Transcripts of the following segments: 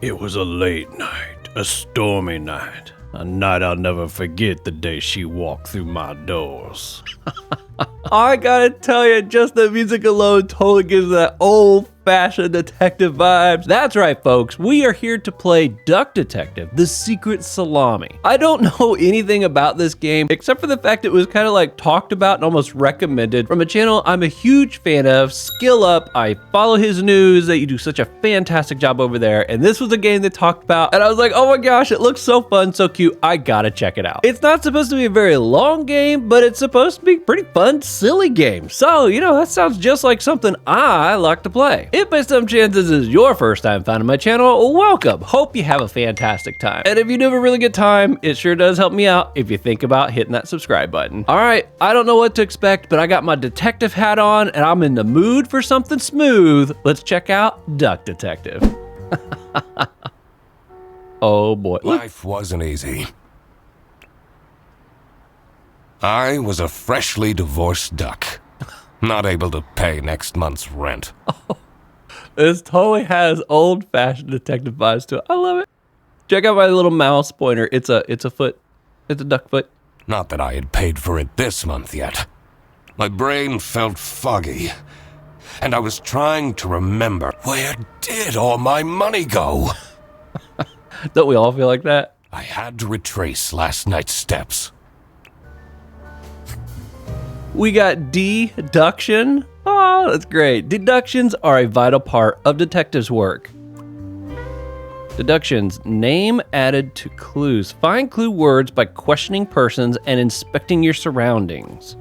It was a late night, a stormy night. A night I'll never forget, the day she walked through my doors. I gotta tell you, just the music alone totally gives that old-fashioned detective vibes. That's right, folks. We are here to play Duck Detective, the Secret Salami. I don't know anything about this game, except for the fact it was kind of like talked about and almost recommended from a channel I'm a huge fan of, Skill Up. I follow his news, that you do such a fantastic job over there, and this was a game they talked about, and I was like, oh my gosh, it looks so fun, so cute, I gotta check it out. It's not supposed to be a very long game, but it's supposed to be pretty fun, silly game. So, you know, that sounds just like something I like to play. If by some chance this is your first time finding my channel, welcome. Hope you have a fantastic time. And if you do have a really good time, it sure does help me out if you think about hitting that subscribe button. All right, I don't know what to expect, but I got my detective hat on and I'm in the mood for something smooth. Let's check out Duck Detective. Oh boy. Life wasn't easy. I was a freshly divorced duck, not able to pay next month's rent. Oh, this totally has old-fashioned detective vibes to it. I love it. Check out my little mouse pointer. It's a foot. It's a duck foot. Not that I had paid for it this month yet. My brain felt foggy, and I was trying to remember, where did all my money go? Don't we all feel like that? I had to retrace last night's steps. We got deduction. Oh, that's great. Deductions are a vital part of detectives' work. Deductions, name added to clues. Find clue words by questioning persons and inspecting your surroundings.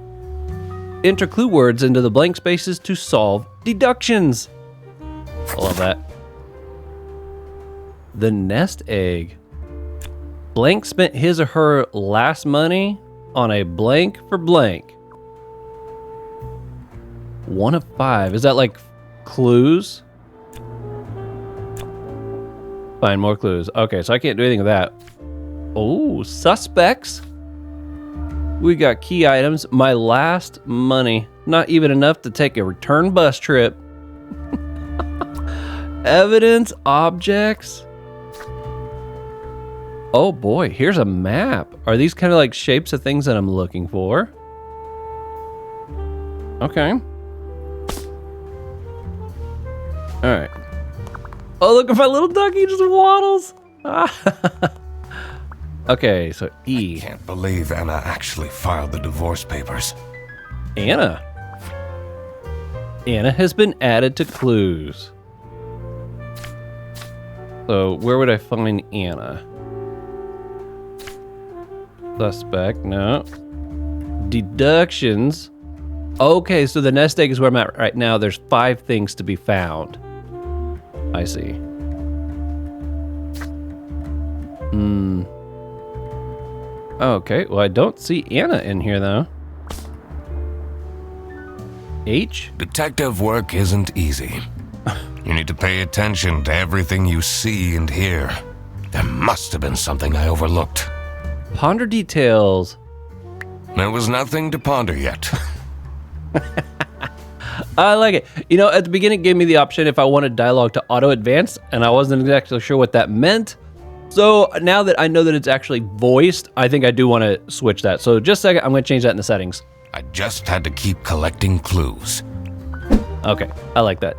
Enter clue words into the blank spaces to solve deductions. I love that. The nest egg. Blank spent his or her last money on a blank for blank. 1 of 5. Is that like clues? Find more clues. Okay, so I can't do anything with that. Oh, suspects. We got key items. My last money. Not even enough to take a return bus trip. Evidence, objects. Oh boy, here's a map. Are these kind of like shapes of things that I'm looking for? Okay. All right. Oh, look at my little ducky just waddles. Okay, so E. I can't believe Anna actually filed the divorce papers. Anna. Anna has been added to clues. So where would I find Anna? Suspect, no. Deductions. Okay, so the nest egg is where I'm at right now. There's 5 things to be found. I see. Okay, well I don't see Anna in here though. H? Detective work isn't easy. You need to pay attention to everything you see and hear. There must have been something I overlooked. Ponder details. There was nothing to ponder yet. I like it. You know, at the beginning it gave me the option if I wanted dialogue to auto advance, and I wasn't exactly sure what that meant. So now that I know that it's actually voiced, I think I do want to switch that. So just a second, I'm going to change that in the settings. I just had to keep collecting clues. Okay, I like that.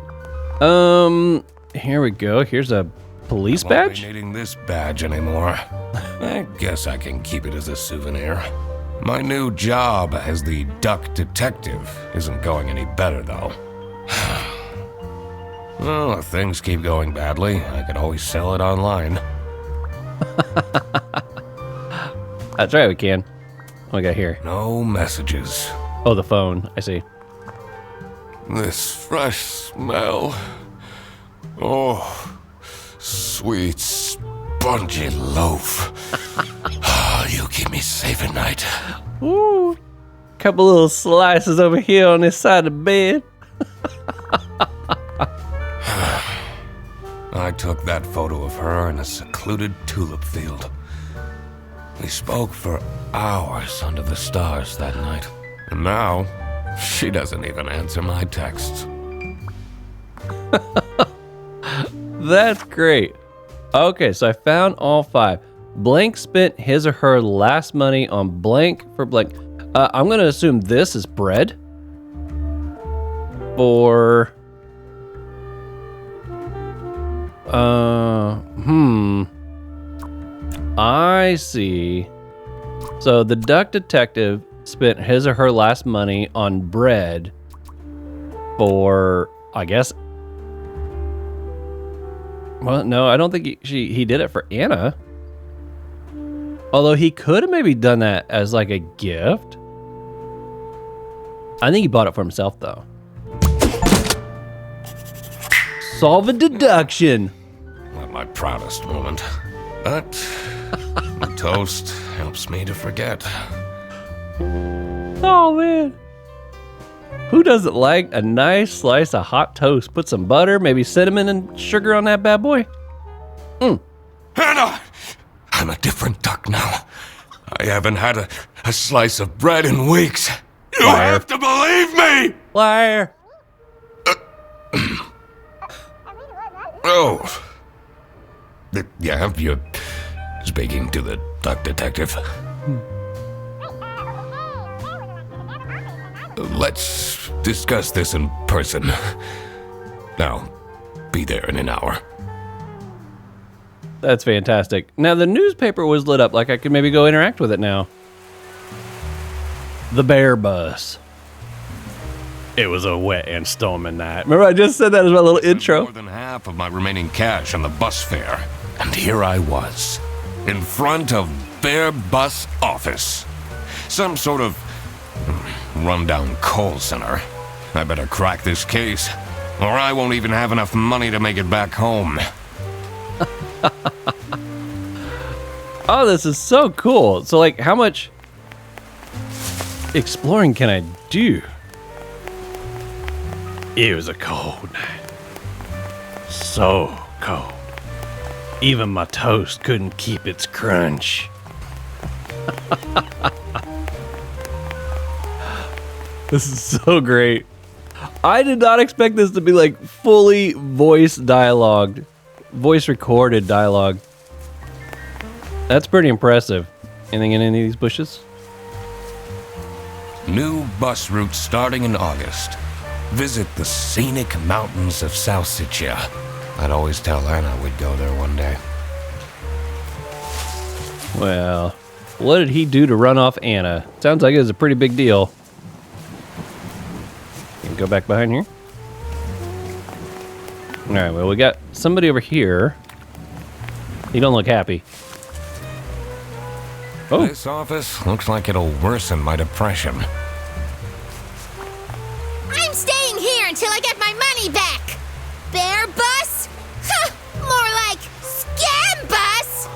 Here we go. Here's a police Won't badge. be needing this badge anymore. I guess I can keep it as a souvenir. My new job as the duck detective isn't going any better, though. Well, if things keep going badly, I can always sell it online. That's right, we can. What we got here? No messages. Oh, the phone. I see. This fresh smell. Oh, sweet, spongy loaf. Oh, you keep me safe at night. Ooh, couple little slices over here on this side of the bed. I took that photo of her in a secluded tulip field. We spoke for hours under the stars that night. And now, she doesn't even answer my texts. That's great. Okay, so I found all 5. Blank spent his or her last money on blank for blank. I'm gonna assume this is bread. For... I see. So the duck detective spent his or her last money on bread for, I guess... Well, no, I don't think he did it for Anna. Although he could have maybe done that as like a gift. I think he bought it for himself though. Solve a deduction. Not my proudest moment, but the toast helps me to forget. Oh man. Who doesn't like a nice slice of hot toast? Put some butter, maybe cinnamon and sugar on that bad boy. Hannah! I'm a different duck now. I haven't had a slice of bread in weeks. You Liar. have to believe me! Liar. Oh. Yeah, you're speaking to the duck detective. Let's discuss this in person. Now, be there in an hour. That's fantastic. Now the newspaper was lit up, like I could maybe go interact with it now. The bear bus. It was a wet and stormy night. Remember I just said that as my little intro? More than half of my remaining cash on the bus fare. And here I was, in front of Bear Bus Office. Some sort of rundown call center. I better crack this case, or I won't even have enough money to make it back home. Oh, this is so cool. So like how much exploring can I do? It was a cold night. So cold. Even my toast couldn't keep its crunch. This is so great. I did not expect this to be like fully voice dialogued, voice recorded dialogue. That's pretty impressive. Anything in any of these bushes? New bus route starting in August. Visit the scenic mountains of South Sicily. I'd always tell Anna we'd go there one day. Well, what did he do to run off Anna? Sounds like it was a pretty big deal. Can you go back behind here? All right, well, we got somebody over here. He don't look happy. Oh. This office looks like it'll worsen my depression. I'm staying here until I get my money back. Bear bus? Huh, more like scam bus.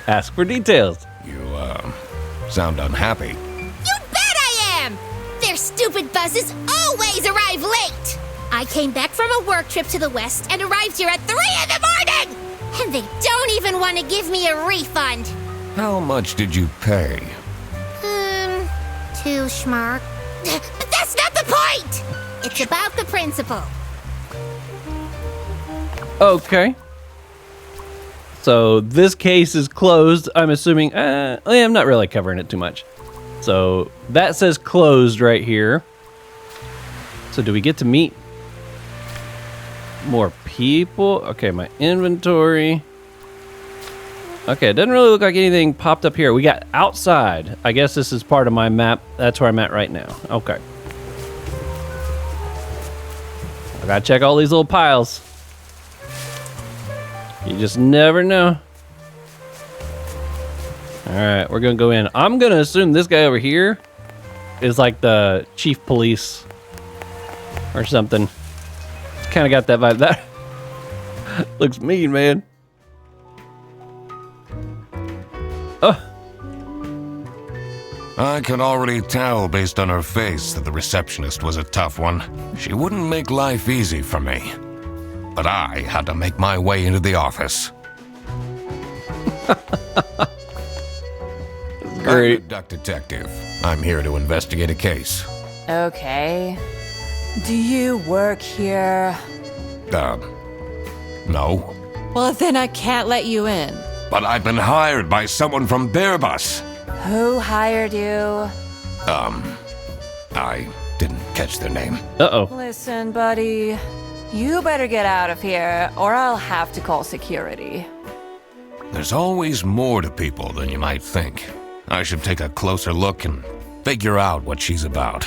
Ask for details. You, sound unhappy. You bet I am. Their stupid buses always arrive late. I came back from a work trip to the west and arrived here at 3 in the morning. And they don't even want to give me a refund. How much did you pay? 2 schmark. But that's not the point. It's about the principle. Okay. So this case is closed. I'm assuming, I'm not really covering it too much. So that says closed right here. So do we get to meet more people? Okay, my inventory. Okay, it doesn't really look like anything popped up here. We got outside. I guess this is part of my map. That's where I'm at right now. Okay. I gotta check all these little piles. You just never know. All right, we're gonna go in. I'm gonna assume this guy over here is like the chief police or something. It's kind of got that vibe. That looks mean, man. Oh, I could already tell based on her face that the receptionist was a tough one. She wouldn't make life easy for me. But I had to make my way into the office. great. I'm a duck detective. I'm here to investigate a case. Okay. Do you work here? No. Well, then I can't let you in. But I've been hired by someone from Bearbus. Who hired you? I didn't catch their name. Uh-oh. Listen, buddy. You better get out of here, or I'll have to call security. There's always more to people than you might think. I should take a closer look and figure out what she's about.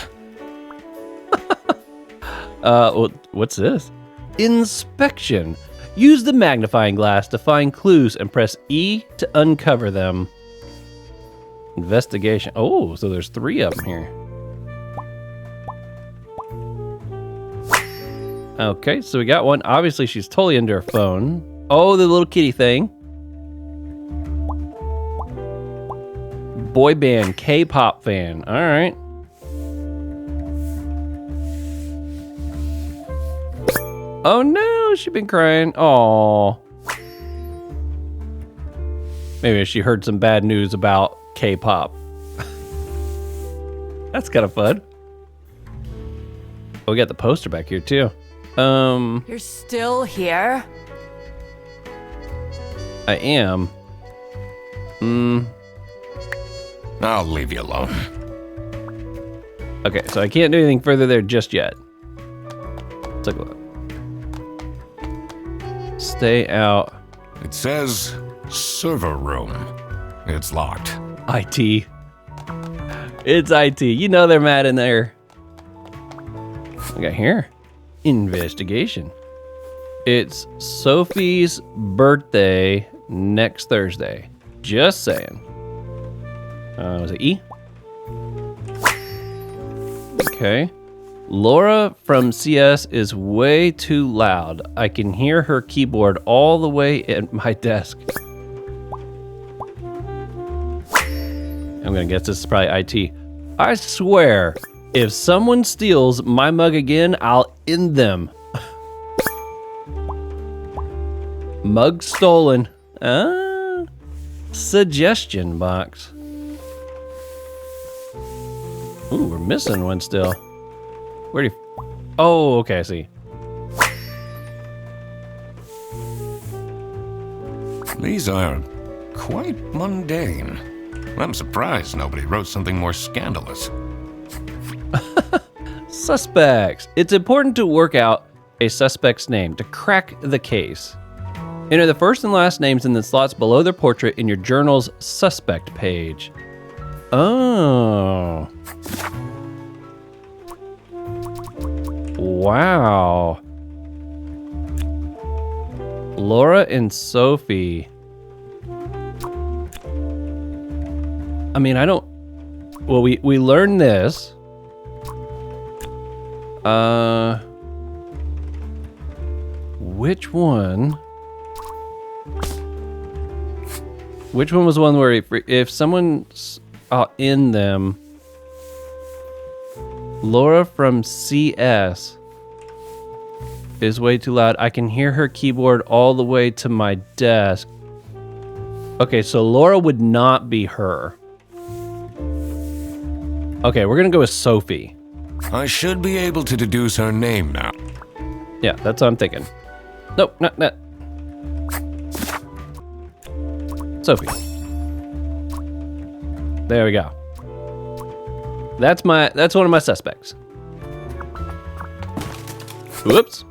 What's this? Inspection. Use the magnifying glass to find clues and press E to uncover them. Investigation. Oh, so there's 3 of them here. Okay, so we got one. Obviously, she's totally into her phone. Oh, the little kitty thing. Boy band, K-pop fan. All right. Oh no, she's been crying. Aw. Maybe she heard some bad news about K-pop. That's kind of fun. Oh, we got the poster back here too. You're still here? I am. I'll leave you alone. Okay, so I can't do anything further there just yet. Let's take a look. Stay out. It says server room. It's locked. IT. It's IT. You know they're mad in there. We got here. Investigation. It's Sophie's birthday next Thursday. Just saying. Was it E? Okay. Laura from CS is way too loud. I can hear her keyboard all the way at my desk. I'm gonna guess this is probably IT. I swear, if someone steals my mug again, I'll end them. Mug stolen. Suggestion box. Ooh, we're missing one still. Where do you... Oh, okay, I see. These are quite mundane. I'm surprised nobody wrote something more scandalous. Suspects. It's important to work out a suspect's name to crack the case. Enter the first and last names in the slots below their portrait in your journal's suspect page. Oh. Wow. Laura and Sophie. I mean, I don't... Well, we learned this. Which one? Which one was the one where if someone's in them... Laura from CS is way too loud. I can hear her keyboard all the way to my desk. Okay, so Laura would not be her. Okay, we're gonna go with Sophie. I should be able to deduce her name now. Yeah, that's what I'm thinking. Nope, not. Sophie. There we go. That's one of my suspects. Whoops.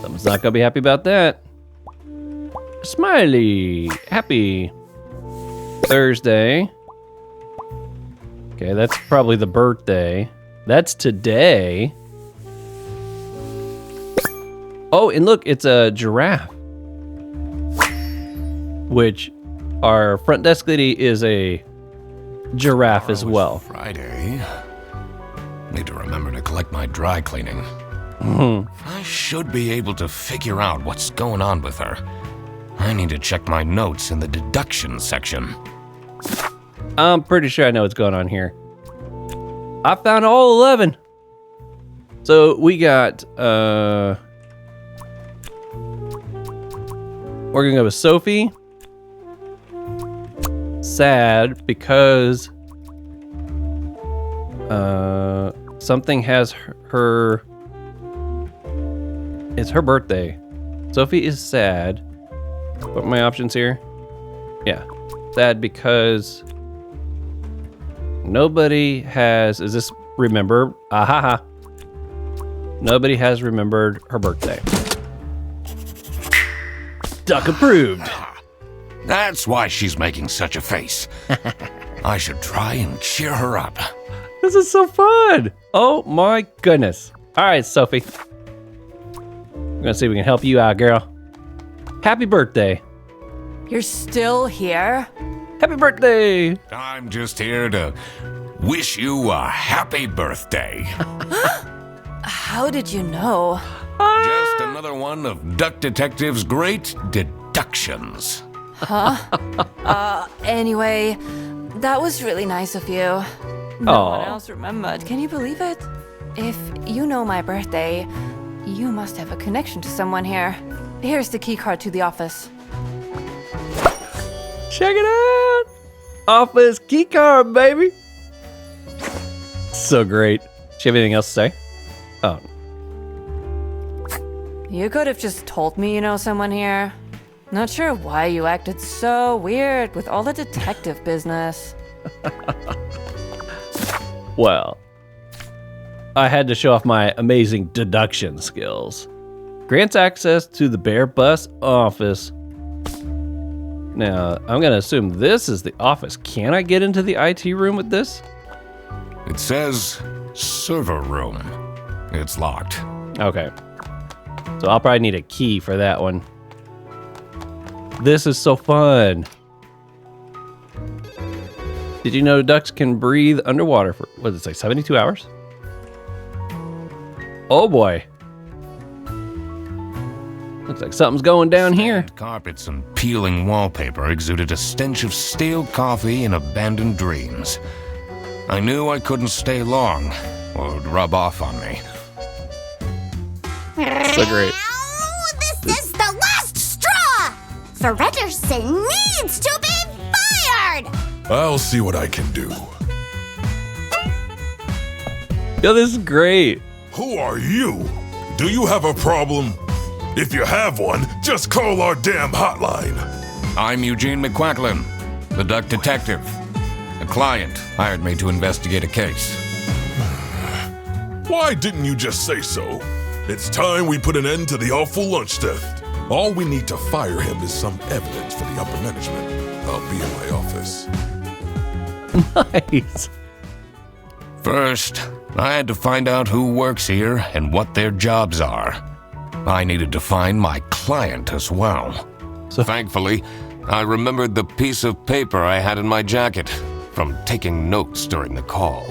Someone's not gonna be happy about that. Smiley. Happy Thursday. Okay, that's probably the birthday. That's today. Oh, and look, it's a giraffe. Which our front desk lady is a giraffe as well. Friday. Need to remember to collect my dry cleaning. I should be able to figure out what's going on with her. I need to check my notes in the deduction section. I'm pretty sure I know what's going on here. I found all 11. So we got, we're gonna go with Sophie. Sad because something has her, it's her birthday. Sophie is sad What are my options here? Yeah. Sad because nobody has, is this remember? Ahaha. Nobody has remembered her birthday. Duck approved. That's why she's making such a face. I should try and cheer her up. This is so fun. Oh my goodness. All right, Sophie. We're gonna see if we can help you out, girl. Happy birthday. You're still here? Happy birthday. I'm just here to wish you a happy birthday. How did you know? Just another one of Duck Detective's great deductions. Anyway, that was really nice of you. No one else remembered. Can you believe it? If you know my birthday, you must have a connection to someone here. Here's the key card to the office. Check it out. Office key card, baby. So great. Do you have anything else to say? Oh. You could have just told me you know someone here. Not sure why you acted so weird with all the detective business. Well, I had to show off my amazing deduction skills. Grants access to the Bear Bus office. Now, I'm going to assume this is the office. Can I get into the IT room with this? It says server room. It's locked. Okay. So I'll probably need a key for that one. This is so fun. Did you know ducks can breathe underwater for, what does it say, 72 hours? Oh boy. Looks like something's going down here. Stained carpets and peeling wallpaper exuded a stench of stale coffee and abandoned dreams. I knew I couldn't stay long, or it would rub off on me. So great. This is the last straw! Fredderson needs to be fired! I'll see what I can do. Yo, this is great. Who are you? Do you have a problem? If you have one, just call our damn hotline. I'm Eugene McQuacklin, the Duck Detective. A client hired me to investigate a case. Why didn't you just say so? It's time we put an end to the awful lunch theft. All we need to fire him is some evidence for the upper management. I'll be in my office. Nice. First, I had to find out who works here and what their jobs are. I needed to find my client as well. So- Thankfully, I remembered the piece of paper I had in my jacket from taking notes during the call.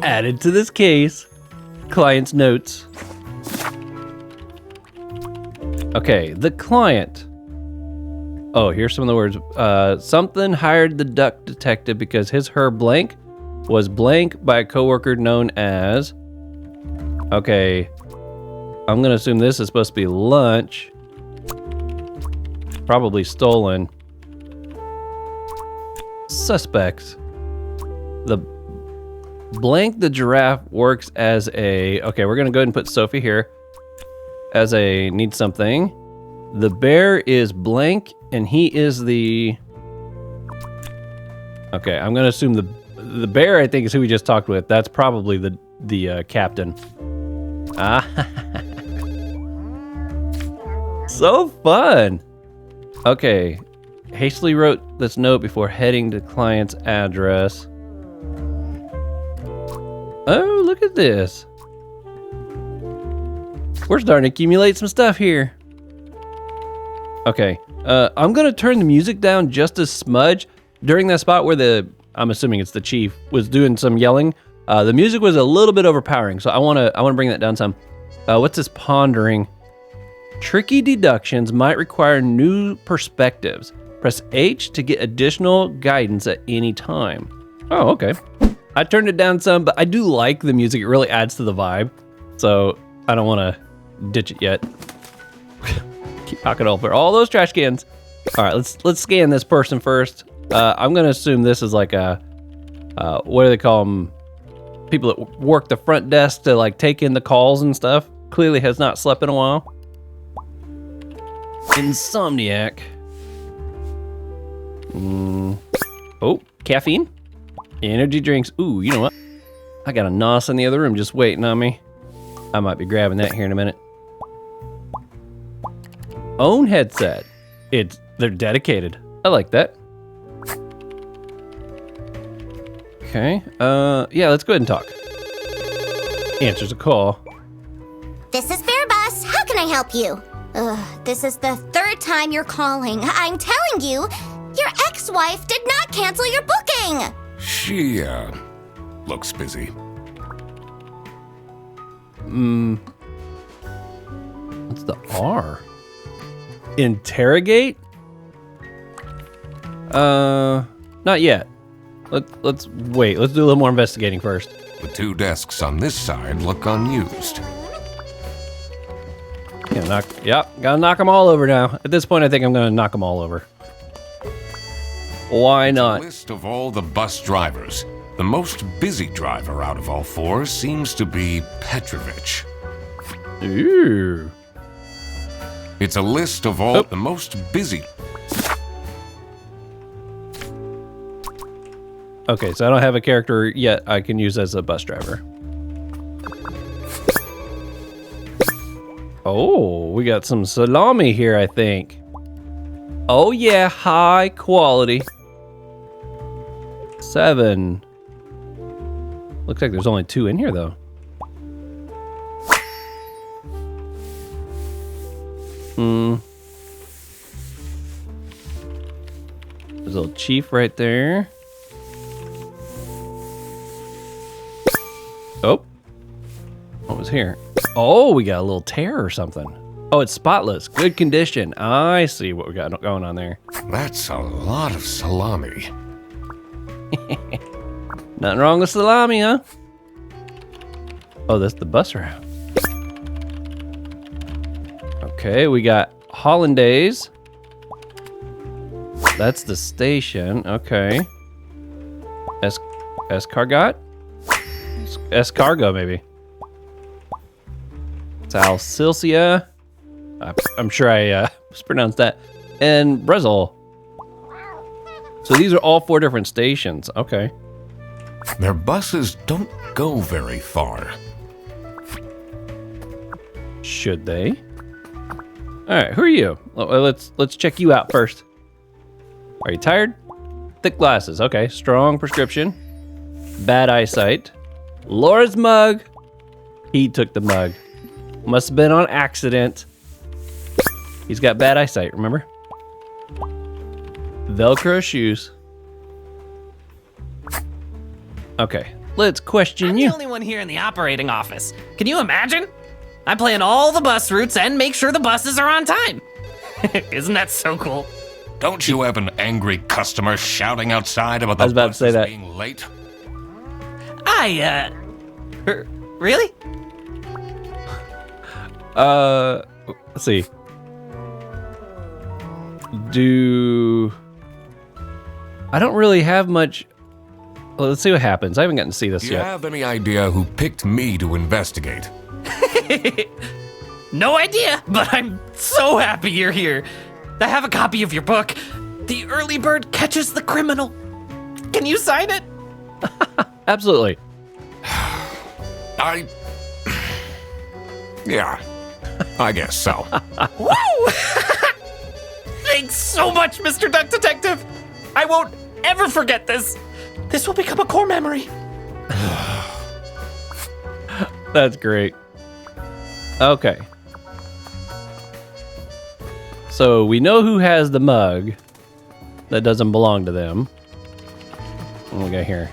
Added to this case, client's notes. Okay, the client. Oh, here's some of the words. Something hired the duck detective because her blank was blank by a coworker known as. Okay, I'm gonna assume this is supposed to be lunch. Probably stolen. Suspects. The blank the giraffe works as a. Okay, we're gonna go ahead and put Sophie here as a need something. The bear is blank, and he is the. Okay, I'm gonna assume the bear. I think is who we just talked with. That's probably the captain. Ah, so fun. Okay, hastily wrote this note before heading to client's address. Oh, look at this. We're starting to accumulate some stuff here. Okay, I'm gonna turn the music down just a smudge. During that spot where I'm assuming it's the chief, was doing some yelling, the music was a little bit overpowering, so I wanna bring that down some. What's this pondering? Tricky deductions might require new perspectives. Press H to get additional guidance at any time. Oh, okay. I turned it down some, but I do like the music. It really adds to the vibe, so I don't want to ditch it yet. Keep knocking over all those trash cans. All right, let's scan this person first. I'm gonna assume this is like a what do they call them? People that work the front desk to like take in the calls and stuff. Clearly has not slept in a while. Insomniac. Oh, caffeine? Energy drinks. Ooh, you know what? I got a NOS in the other room just waiting on me. I might be grabbing that here in a minute. Own headset. They're dedicated. I like that. Okay. Yeah, let's go ahead and talk. Answers a call. This is Fairbus. How can I help you? This is the third time you're calling. I'm telling you, your ex-wife did not cancel your booking. She, looks busy. What's the R? Interrogate? Not yet. Let's wait. Let's do a little more investigating first. The 2 desks on this side look unused. Yeah, gotta knock them all over now. At this point, I think I'm gonna knock them all over. Why not? A list of all the bus drivers. The most busy driver out of all 4 seems to be Petrovich. Ooh. It's a list of all the most busy. Okay, so I don't have a character yet I can use as a bus driver. Oh, we got some salami here, I think. Oh yeah, high quality. 7. Looks like there's only 2 in here though. There's a little chief right there. Oh. What was here? Oh, we got a little tear or something. Oh, it's spotless. Good condition. I see what we got going on there. That's a lot of salami. Nothing wrong with salami, huh? Oh, that's the bus route. Okay, we got hollandaise. That's the station. Okay. Escargot? Escargot, maybe. Salsilcia. I'm sure I mispronounced that. And Brezol. So these are all 4 different stations. Okay. Their buses don't go very far. Should they? All right, who are you? Let's check you out first. Are you tired? Thick glasses. Okay, strong prescription. Bad eyesight. Laura's mug. He took the mug. Must have been on accident. He's got bad eyesight, remember? Velcro shoes. Okay, let's question you. I'm the only one here in the operating office. Can you imagine? I plan all the bus routes and make sure the buses are on time. Isn't that so cool? Don't you have an angry customer shouting outside about the buses being late? Really? Let's see. I don't really have much. Well, let's see what happens. I haven't gotten to see this yet. Do you have any idea who picked me to investigate? No idea, but I'm so happy you're here. I have a copy of your book. The Early Bird Catches the Criminal. Can you sign it? Absolutely. Yeah, I guess so. Woo! Thanks so much, Mr. Duck Detective. I won't ever forget this. This will become a core memory. That's great. Okay. So we know who has the mug that doesn't belong to them. What do we got here?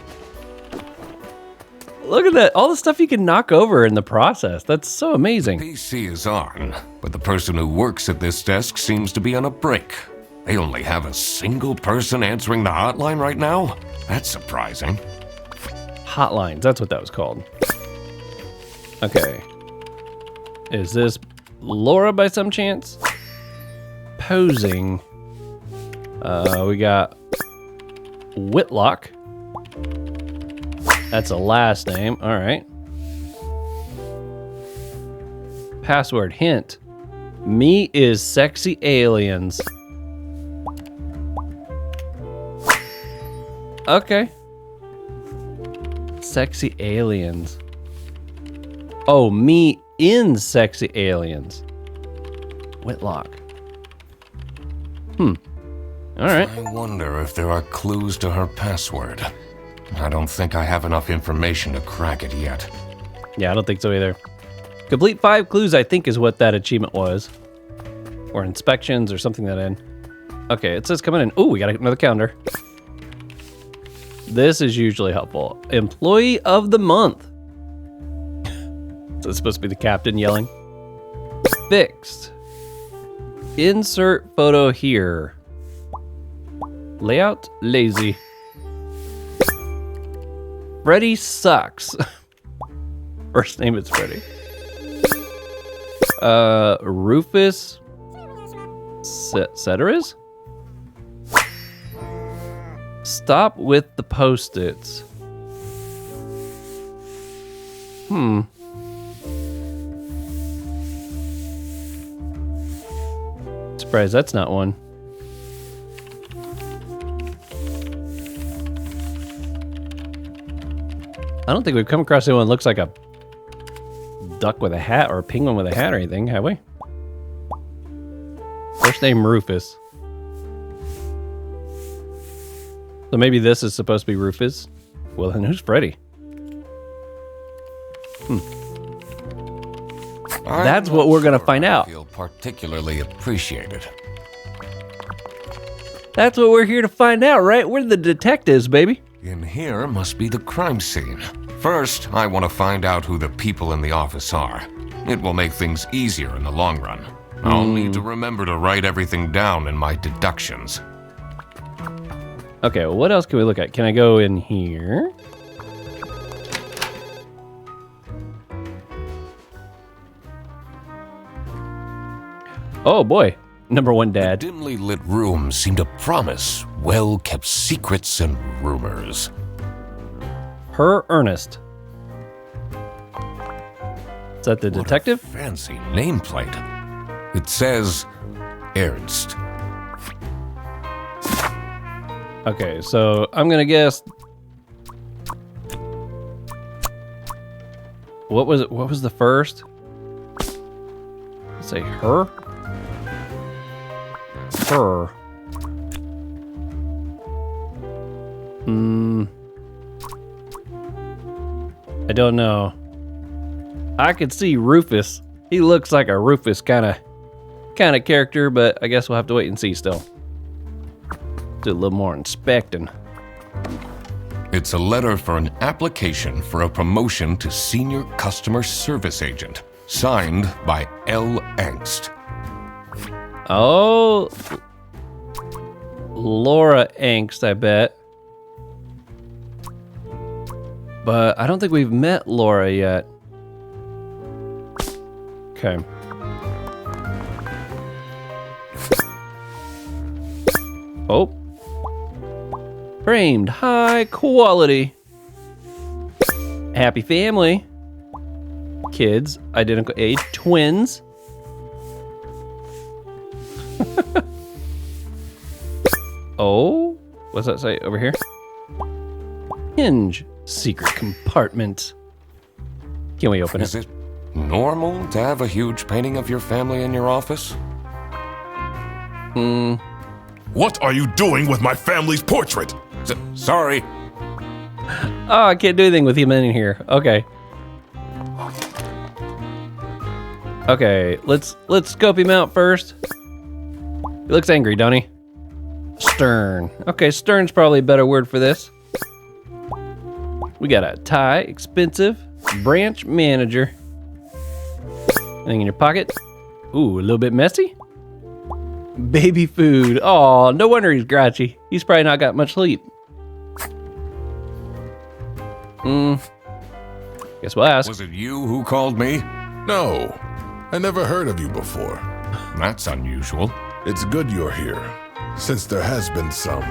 Look at that. All the stuff you can knock over in the process. That's so amazing. PC is on, but the person who works at this desk seems to be on a break. They only have a single person answering the hotline right now? That's surprising. Hotlines, that's what that was called. Okay. Is this Laura by some chance? Posing. We got Whitlock. That's a last name. All right. Password hint. Me is sexy aliens. Okay. Sexy aliens. Oh, me in sexy aliens. Whitlock. All right. I wonder if there are clues to her password. I don't think I have enough information to crack it yet. Yeah, I don't think so either. Complete 5 clues, I think, is what that achievement was. Or inspections or something that end. Okay, it says coming in. Oh, we got another calendar. This is usually helpful. Employee of the month. So it's supposed to be the captain yelling. Fixed. Insert photo here. Layout lazy. Freddy sucks. First name is Freddy. Rufus Ceteris? Stop with the post-its. Surprised that's not one. I don't think we've come across anyone that looks like a duck with a hat or a penguin with a hat or anything, have we? First name Rufus. So maybe this is supposed to be Rufus. Well, then who's Freddy? That's what we're gonna find out. I feel particularly appreciated. That's what we're here to find out, right? We're the detectives, baby. In here must be the crime scene. First, I want to find out who the people in the office are. It will make things easier in the long run. I'll need to remember to write everything down in my deductions. Okay, well, what else can we look at? Can I go in here? Oh boy, number 1 dad. The dimly lit rooms seem to promise well-kept secrets and rumors. Her Ernest. Is that the detective? What a fancy nameplate. It says Ernst. Okay, so I'm gonna guess. What was it? What was the first? Let's say her. Her. I don't know. I could see Rufus. He looks like a Rufus kind of character, but I guess we'll have to wait and see still. Do a little more inspecting. It's a letter for an application for a promotion to senior customer service agent, signed by L. Angst. Oh, Laura Angst, I bet. But I don't think we've met Laura yet. Okay. Oh. Framed high quality. Happy family. Kids, identical age, twins. Oh, what's that say over here? Hinge, secret compartment. Can we open it? Is it normal to have a huge painting of your family in your office? What are you doing with my family's portrait? Sorry. Oh, I can't do anything with him in here. Okay. Okay, let's scope him out first. He looks angry, don't he? Stern. Okay, stern's probably a better word for this. We got a tie, expensive, branch manager. Anything in your pocket? Ooh, a little bit messy. Baby food. Oh, no wonder he's grouchy. He's probably not got much sleep. Guess we'll ask. Was it you who called me? No, I never heard of you before. That's unusual. It's good you're here, since there has been some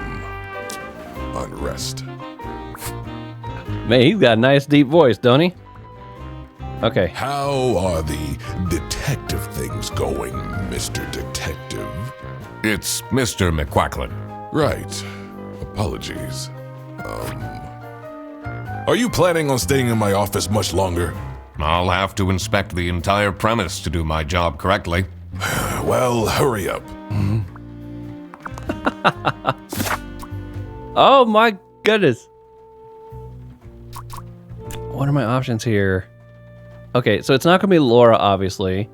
unrest. Man, he's got a nice deep voice, don't he? Okay. How are the detective things going, Mr. Detective? It's Mr. McQuacklin. Right. Apologies. Are you planning on staying in my office much longer? I'll have to inspect the entire premise to do my job correctly. Well, hurry up. Oh my goodness. What are my options here? Okay, so it's not gonna be Laura, obviously.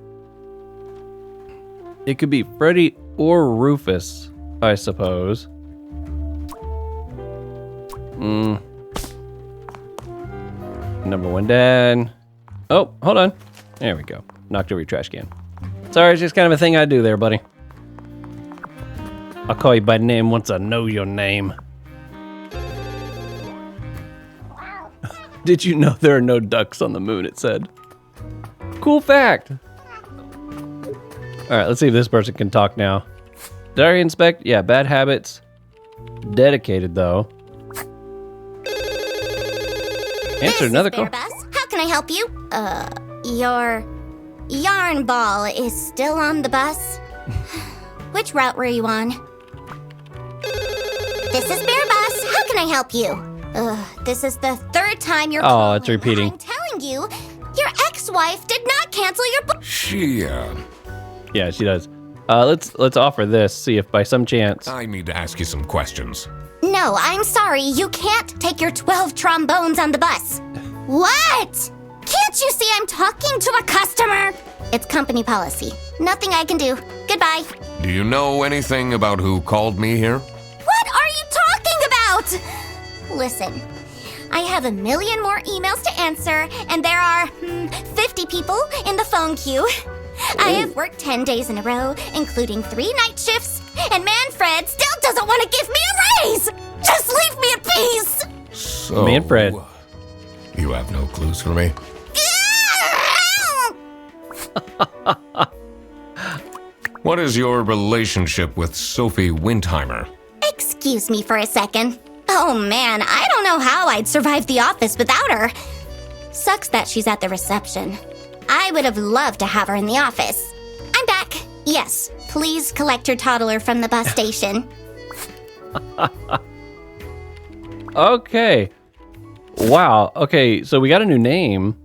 It could be Freddy or Rufus, I suppose. Number one dad. Oh, hold on. There we go. Knocked over your trash can. Sorry, it's just kind of a thing I do there, buddy. I'll call you by name once I know your name. Did you know there are no ducks on the moon, it said. Cool fact. All right, let's see if this person can talk now. Did I already inspect? Yeah, bad habits. Dedicated, though. Answer another call. Bus. How can I help you? Your yarn ball is still on the bus. Which route were you on? This is Bear Bus. How can I help you? This is the third time you're calling. It's repeating. I'm telling you, your ex-wife did not cancel your She, Yeah, she does. Let's offer this. See if by some chance. I need to ask you some questions. No, I'm sorry. You can't take your 12 trombones on the bus. What? Can't you see I'm talking to a customer? It's company policy. Nothing I can do. Goodbye. Do you know anything about who called me here? What are you talking about? Listen, I have 1 million more emails to answer, and there are 50 people in the phone queue. I have worked 10 days in a row, including 3 night shifts, and Manfred still doesn't want to give me a raise! Just leave me in peace! So, Manfred. You have no clues for me? What is your relationship with Sophie Windheimer? Excuse me for a second. Oh man, I don't know how I'd survive the office without her. Sucks that she's at the reception. I would have loved to have her in the office. I'm back. Yes, please collect your toddler from the bus station. Okay. Wow. Okay, so we got a new name.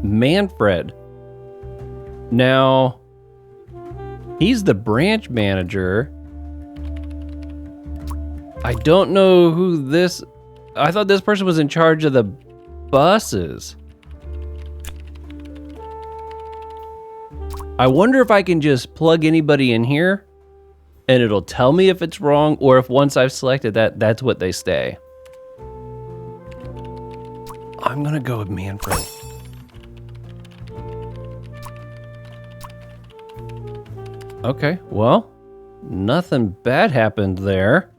Manfred. Now, he's the branch manager. I don't know who this... I thought this person was in charge of the buses. I wonder if I can just plug anybody in here and it'll tell me if it's wrong, or if once I've selected that, that's what they stay. I'm gonna go with Manfred. Okay, well, nothing bad happened there.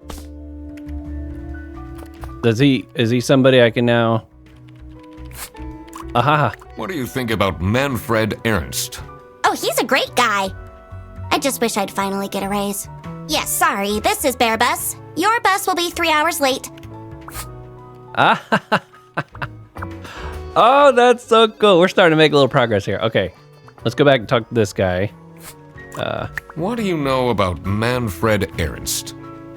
Is he somebody I can now... Aha. What do you think about Manfred Ernst? Oh, he's a great guy. I just wish I'd finally get a raise. Yes, sorry, this is Bear Bus. Your bus will be 3 hours late. Oh, that's so cool. We're starting to make a little progress here. Okay, let's go back and talk to this guy. What do you know about Manfred Ernst?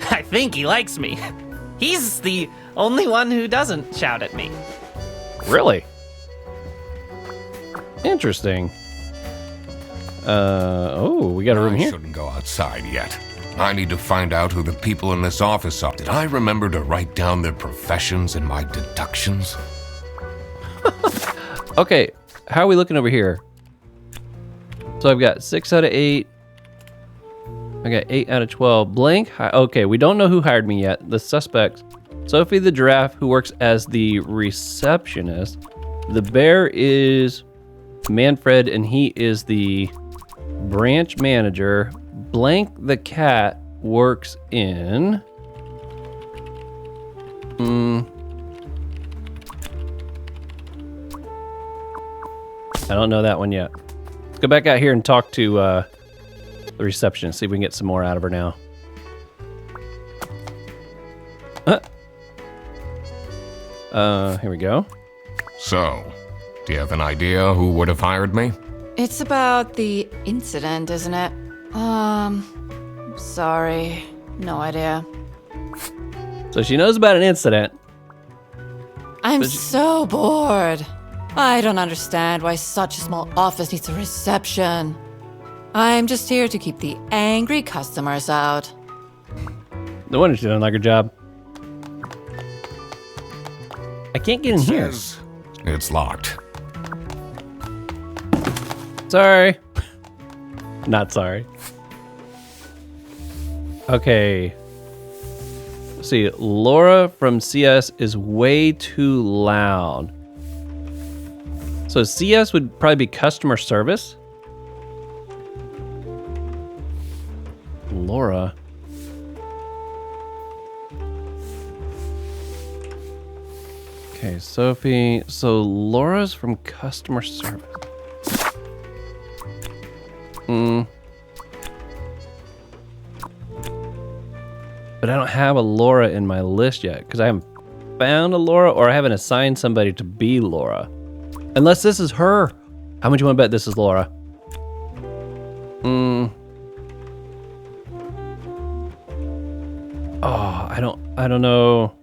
I think he likes me. He's the only one who doesn't shout at me. Really? Interesting. Oh, we got a room I here. shouldn't go outside yet. I need to find out who the people in this office are. Did I remember to write down their professions in my deductions? Okay, how are we looking over here? So I've got 6 out of 8. I got 8 out of 12. Blank. Okay, we don't know who hired me yet. The suspects. Sophie the giraffe, who works as the receptionist. The bear is Manfred, and he is the branch manager. Blank the cat works in... I don't know that one yet. Let's go back out here and talk to the receptionist, see if we can get some more out of her now. Here we go. So, Do you have an idea who would have hired me? It's about the incident, isn't it? Sorry. No idea. So she knows about an incident. I'm so bored. I don't understand why such a small office needs a reception. I'm just here to keep the angry customers out. No wonder she doesn't like her job. I can't get in here. It's locked. Sorry. Not sorry. Okay. Let's see. Laura from CS is way too loud. So CS would probably be customer service. Laura. Okay, Sophie. So Laura's from customer service. But I don't have a Laura in my list yet because I haven't found a Laura or I haven't assigned somebody to be Laura. Unless this is her. How much you want to bet this is Laura? Oh, I don't know.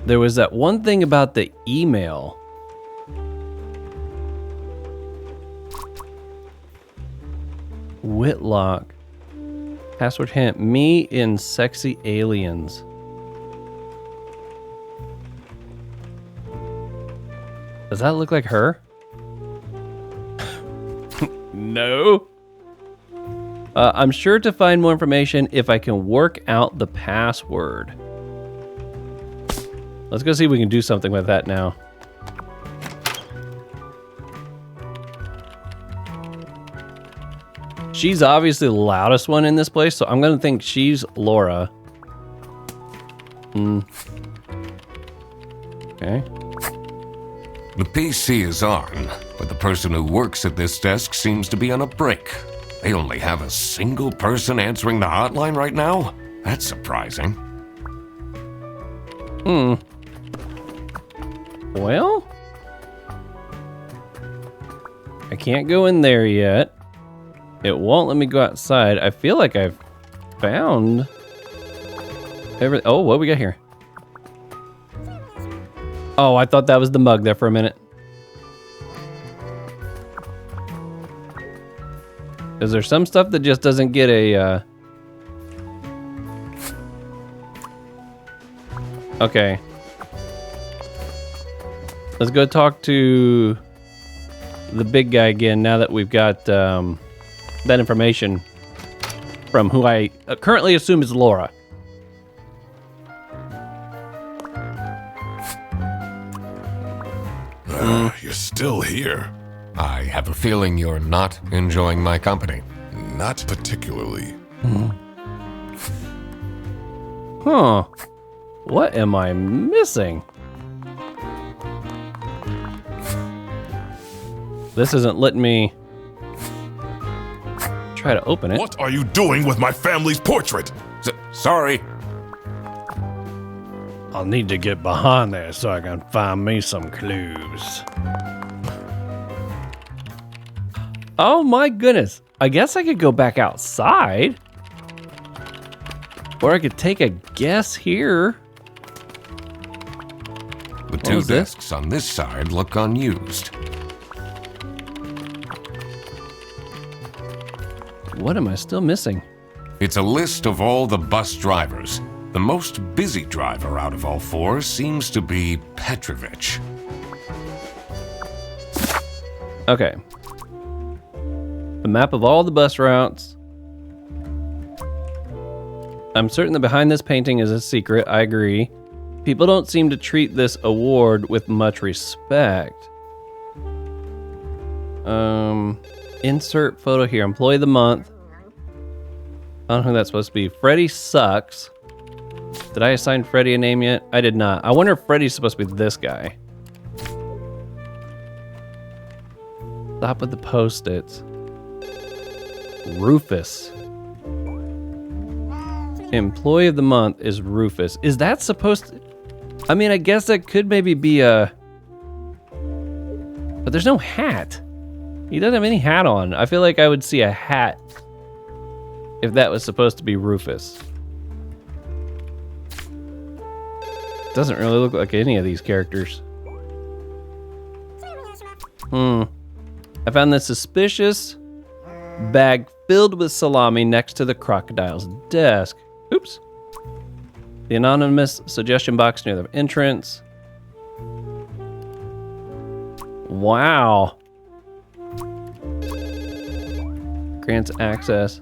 There was that one thing about the email. Whitlock. Password hint. Me in sexy aliens. Does that look like her? No. I'm sure to find more information if I can work out the password. Let's go see if we can do something with that now. She's obviously the loudest one in this place, so I'm gonna think she's Laura. Okay. The PC is on, but the person who works at this desk seems to be on a break. They only have a single person answering the hotline right now? That's surprising. Well, I can't go in there yet. It won't let me go outside. I feel like I've found everything. Oh, what we got here? Oh, I thought that was the mug there for a minute. Is there some stuff that just doesn't get a, Okay. Let's go talk to the big guy again now that we've got, that information from who I currently assume is Laura. You're still here. I have a feeling you're not enjoying my company. Not particularly. Huh. What am I missing? This isn't letting me try to open it. What are you doing with my family's portrait? Sorry. I'll need to get behind there so I can find me some clues. Oh my goodness. I guess I could go back outside. Or I could take a guess here. The two desks on this side look unused. What am I still missing? It's a list of all the bus drivers. The most busy driver out of all four seems to be Petrovich. Okay. The map of all the bus routes. I'm certain that behind this painting is a secret, I agree. People don't seem to treat this award with much respect. Insert photo here. Employee of the month. I don't know who that's supposed to be. Freddy sucks. Did I assign Freddy a name yet? I did not. I wonder if Freddy's supposed to be this guy. Stop with the post-its. Rufus. employee of the month is Rufus. Is that supposed to... I mean, I guess that could maybe be a... But there's no hat. He doesn't have any hat on. I feel like I would see a hat if that was supposed to be Rufus. Doesn't really look like any of these characters. I found this suspicious bag filled with salami next to the crocodile's desk. Oops. The anonymous suggestion box near the entrance. Wow. Grants access.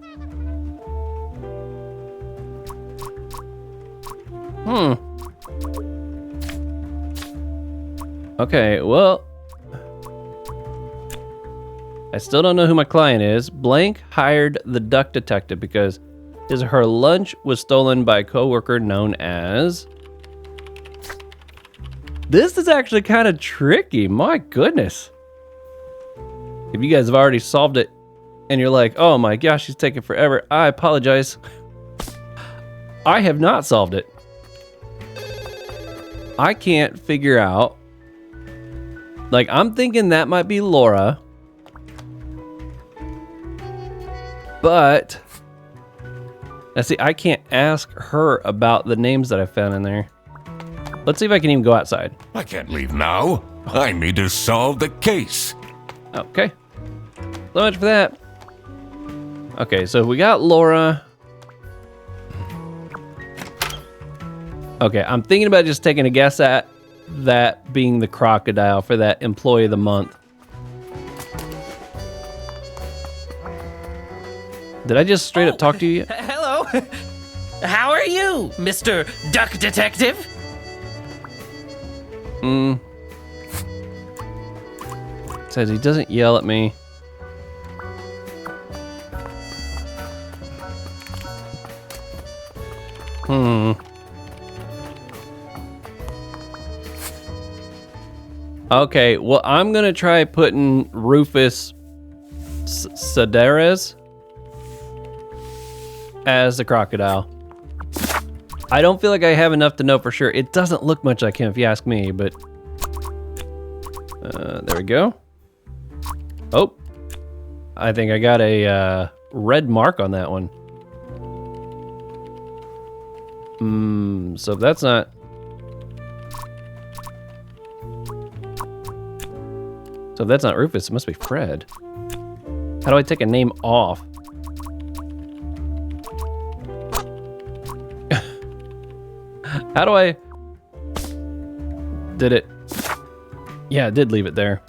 Okay, well, I still don't know who my client is. Blank hired the duck detective because his or her lunch was stolen by a coworker known as... This is actually kind of tricky. My goodness. If you guys have already solved it and you're like, oh my gosh, she's taking forever, I apologize. I have not solved it. I can't figure out. Like, I'm thinking that might be Laura. But, let's see, I can't ask her about the names that I found in there. Let's see if I can even go outside. I can't leave now. I need to solve the case. Okay. So much for that. Okay, so we got Laura. Okay, I'm thinking about just taking a guess at that being the crocodile for that employee of the month. Did I just straight up talk to you? Hello. How are you, Mr. Duck Detective? Says he doesn't yell at me. Okay, well, I'm gonna try putting Rufus Sedaris as the crocodile. I don't feel like I have enough to know for sure. It doesn't look much like him if you ask me, but... there we go. Oh, I think I got a red mark on that one. So if that's not... So if that's not Rufus, it must be Fred. How do I take a name off? How do I... Did it... Yeah, it did leave it there.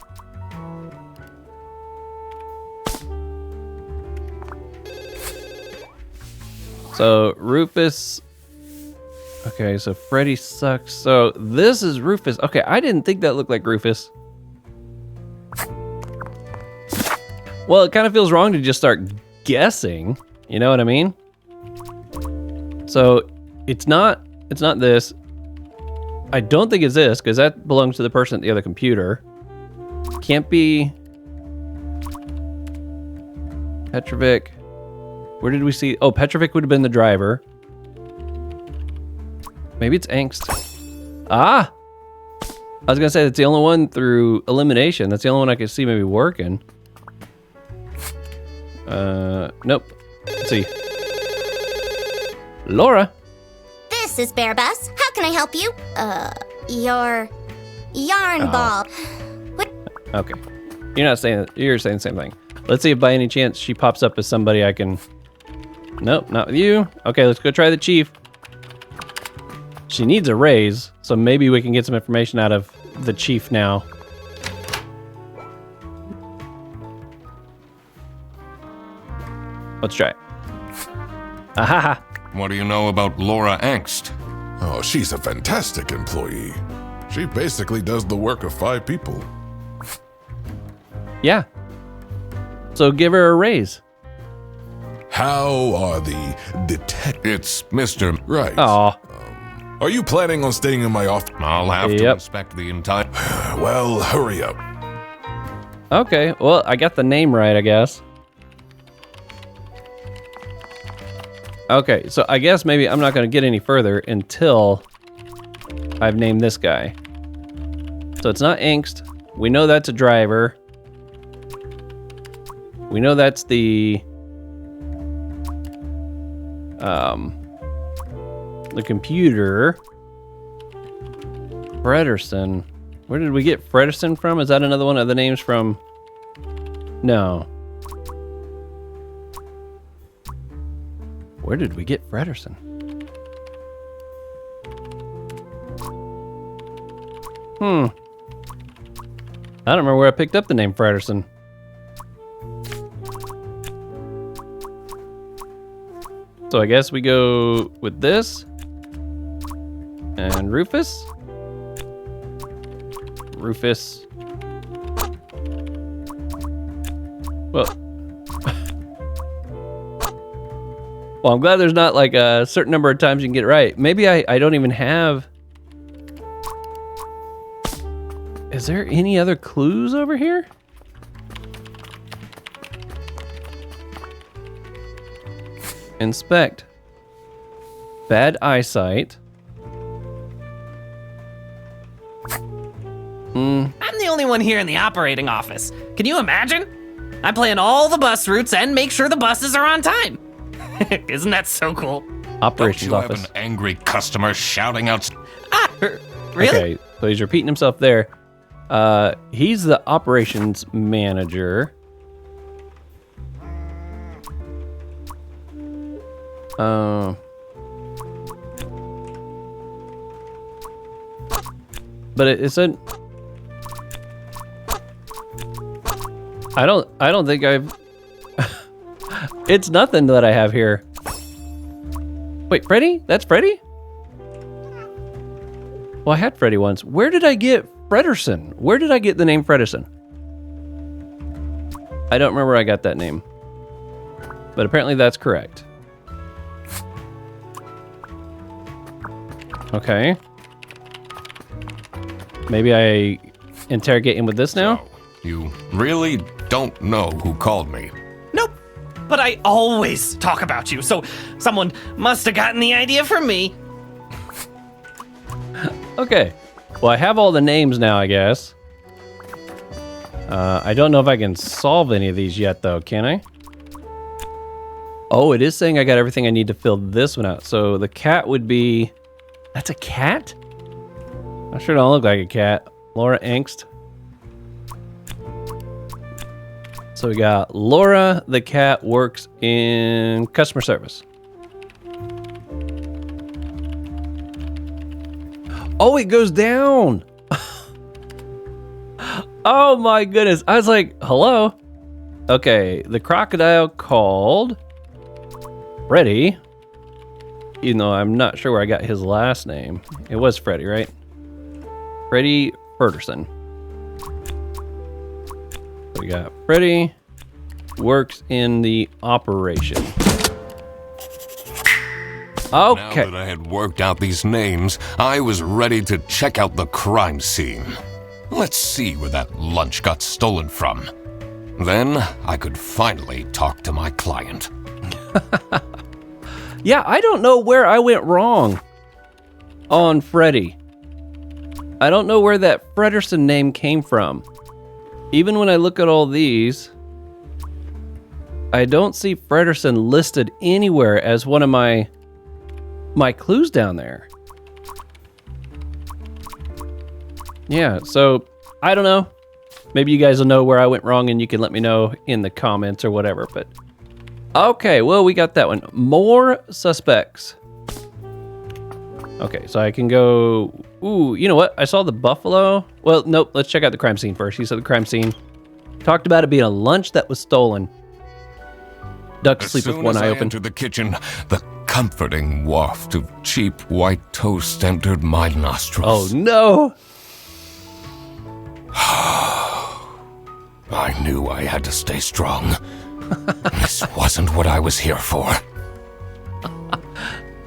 So, Rufus... Okay, so Freddy sucks. So, this is Rufus. Okay, I didn't think that looked like Rufus. Well, it kind of feels wrong to just start guessing. You know what I mean? So, it's not this. I don't think it's this, because that belongs to the person at the other computer. Can't be... Petrovic. Where did we see... Oh, Petrovic would have been the driver. Maybe it's Angst. Ah! I was going to say, that's the only one through elimination. That's the only one I could see maybe working. Nope. Let's see. Laura. This is Bear Bus. How can I help you? Your yarn ball. What? Okay. You're saying the same thing. Let's see if by any chance she pops up as somebody I can... Nope, not with you. Okay, let's go try the chief. She needs a raise, so maybe we can get some information out of the chief now. Let's try it. Ahaha. What do you know about Laura Angst? Oh, she's a fantastic employee. She basically does the work of 5 people. Yeah. So give her a raise. How are the detectives? It's Mr. Right. Aw. Are you planning on staying in my office? I'll have to inspect the entire... Well, hurry up. Okay, well, I got the name right, I guess. Okay, so I guess maybe I'm not going to get any further until I've named this guy. So it's not angst. We know that's a driver. We know that's the computer. Frederson. Where did we get Frederson from? Is that another one of the names from? No. Where did we get Frederson? I don't remember where I picked up the name Frederson. So I guess we go with this. And Rufus. Well, I'm glad there's not like a certain number of times you can get it right. Maybe I don't even have... Is there any other clues over here? Inspect. Bad eyesight. I'm the only one here in the operating office. Can you imagine? I plan all the bus routes and make sure the buses are on time. Isn't that so cool? Operations Don't you office. have an angry customer shouting out? Really? Okay, so he's repeating himself there. He's the operations manager. But it said I don't think I've it's nothing that I have here. Wait, Freddy? That's Freddy? Well, I had Freddy once. Where did I get Frederson? Where did I get the name Frederson? I don't remember where I got that name. But apparently that's correct. Okay. Maybe I interrogate him with this now? So, you really don't know who called me? Nope. But I always talk about you, so someone must have gotten the idea from me. Okay. Well, I have all the names now, I guess. I don't know if I can solve any of these yet, though, can I? Oh, it is saying I got everything I need to fill this one out. So the cat would be... That's a cat? I sure don't look like a cat. Laura Angst. So we got Laura, the cat, works in customer service. Oh, it goes down. Oh my goodness. I was like, hello? Okay, the crocodile called Freddy. Even though I'm not sure where I got his last name. It was Freddy, right? Freddy Frederson. So we got Freddy, works in the operation. Okay. Now that I had worked out these names, I was ready to check out the crime scene. Let's see where that lunch got stolen from. Then I could finally talk to my client. Yeah, I don't know where I went wrong on Freddy. I don't know where that Frederson name came from. Even when I look at all these, I don't see Frederson listed anywhere as one of my clues down there. Yeah, so I don't know. Maybe you guys will know where I went wrong and you can let me know in the comments or whatever, but okay, well, we got that one. More suspects. Okay, so I can go... Ooh, you know what? I saw the buffalo. Well, nope, let's check out the crime scene first. He said the crime scene. Talked about it being a lunch that was stolen. Ducks sleep with one eye open. As soon as I entered the kitchen, the comforting waft of cheap white toast entered my nostrils. Oh, no! I knew I had to stay strong. This wasn't what I was here for.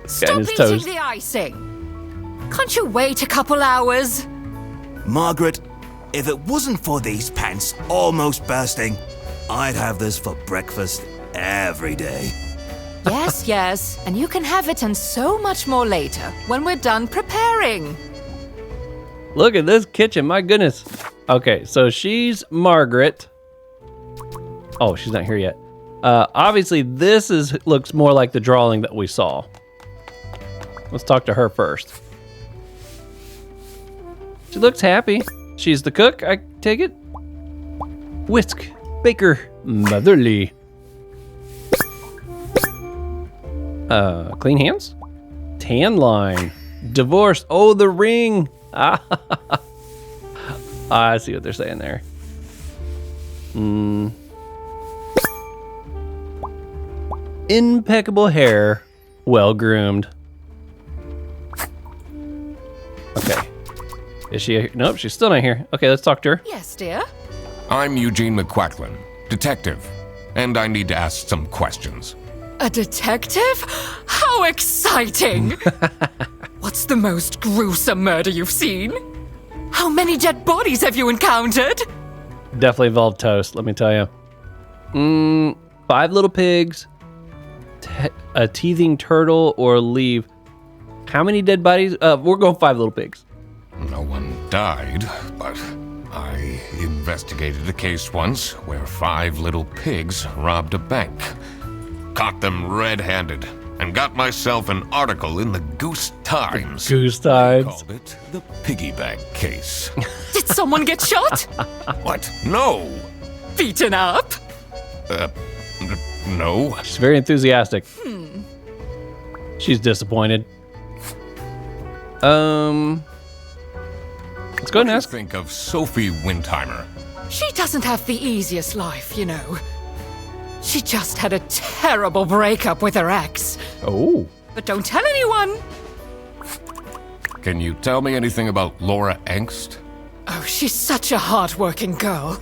Stop his eating toast. the icing. Can't you wait a couple hours? Margaret, if it wasn't for these pants almost bursting, I'd have this for breakfast every day. Yes. And you can have it and so much more later when we're done preparing. Look at this kitchen, my goodness. Okay, so she's Margaret. Oh, she's not here yet. Obviously, this looks more like the drawing that we saw. Let's talk to her first. She looks happy. She's the cook, I take it? Whisk, baker, motherly. Clean hands? Tan line. Divorced. Oh, the ring. I see what they're saying there. Impeccable hair. Well groomed. Okay. Is she here? Nope, she's still not here. Okay, let's talk to her. Yes, dear. I'm Eugene McQuacklin, detective, and I need to ask some questions. A detective? How exciting! What's the most gruesome murder you've seen? How many dead bodies have you encountered? Definitely involved toast, let me tell you. 5 little pigs, a teething turtle, or leave. How many dead bodies? We're going 5 little pigs. No one died, but I investigated a case once where 5 little pigs robbed a bank. Caught them red-handed and got myself an article in the Goose Times. Goose Times. Called it the piggy bank case. Did someone get shot? What? No. Beaten up? No. She's very enthusiastic. She's disappointed. Let's go and ask. Think of Sophie Windheimer. She doesn't have the easiest life, you know. She just had a terrible breakup with her ex. Oh. But don't tell anyone. Can you tell me anything about Laura Angst? Oh, she's such a hard-working girl.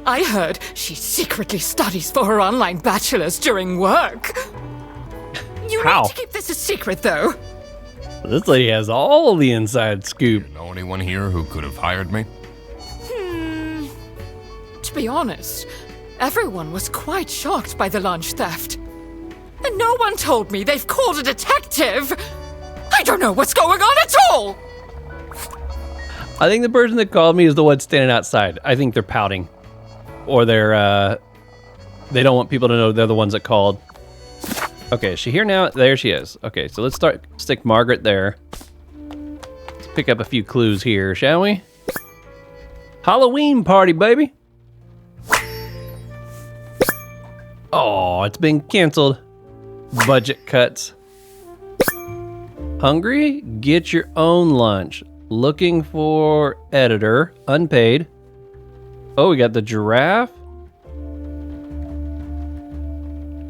I heard she secretly studies for her online bachelor's during work. You How? need to keep this a secret, though. This lady has all the inside scoop. Know anyone here who could have hired me? To be honest, everyone was quite shocked by the lunch theft. And no one told me they've called a detective. I don't know what's going on at all. I think the person that called me is the one standing outside. I think they're pouting. Or they don't want people to know they're the ones that called. Okay, is she here now? There she is. Okay, so let's stick Margaret there. Let's pick up a few clues here, shall we? Halloween party, baby. Oh, it's been canceled. Budget cuts. Hungry? Get your own lunch. Looking for editor. Unpaid. Oh, we got the giraffe.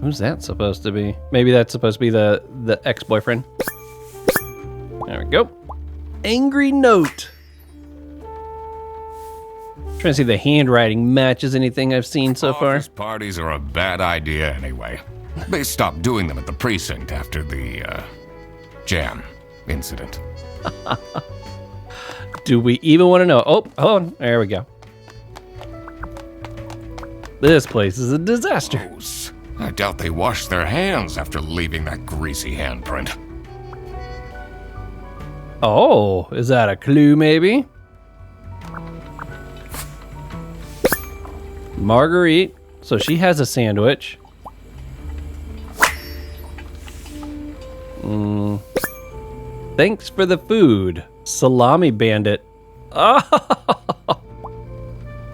Who's that supposed to be? Maybe that's supposed to be the ex-boyfriend. There we go. Angry note. Trying to see if the handwriting matches anything I've seen so far. Office parties are a bad idea anyway. They stopped doing them at the precinct after the jam incident. Do we even want to know? Oh, hold on. There we go. This place is a disaster. Gross. I doubt they washed their hands after leaving that greasy handprint. Oh, is that a clue maybe? Marguerite. So she has a sandwich. Thanks for the food. Salami bandit. Oh,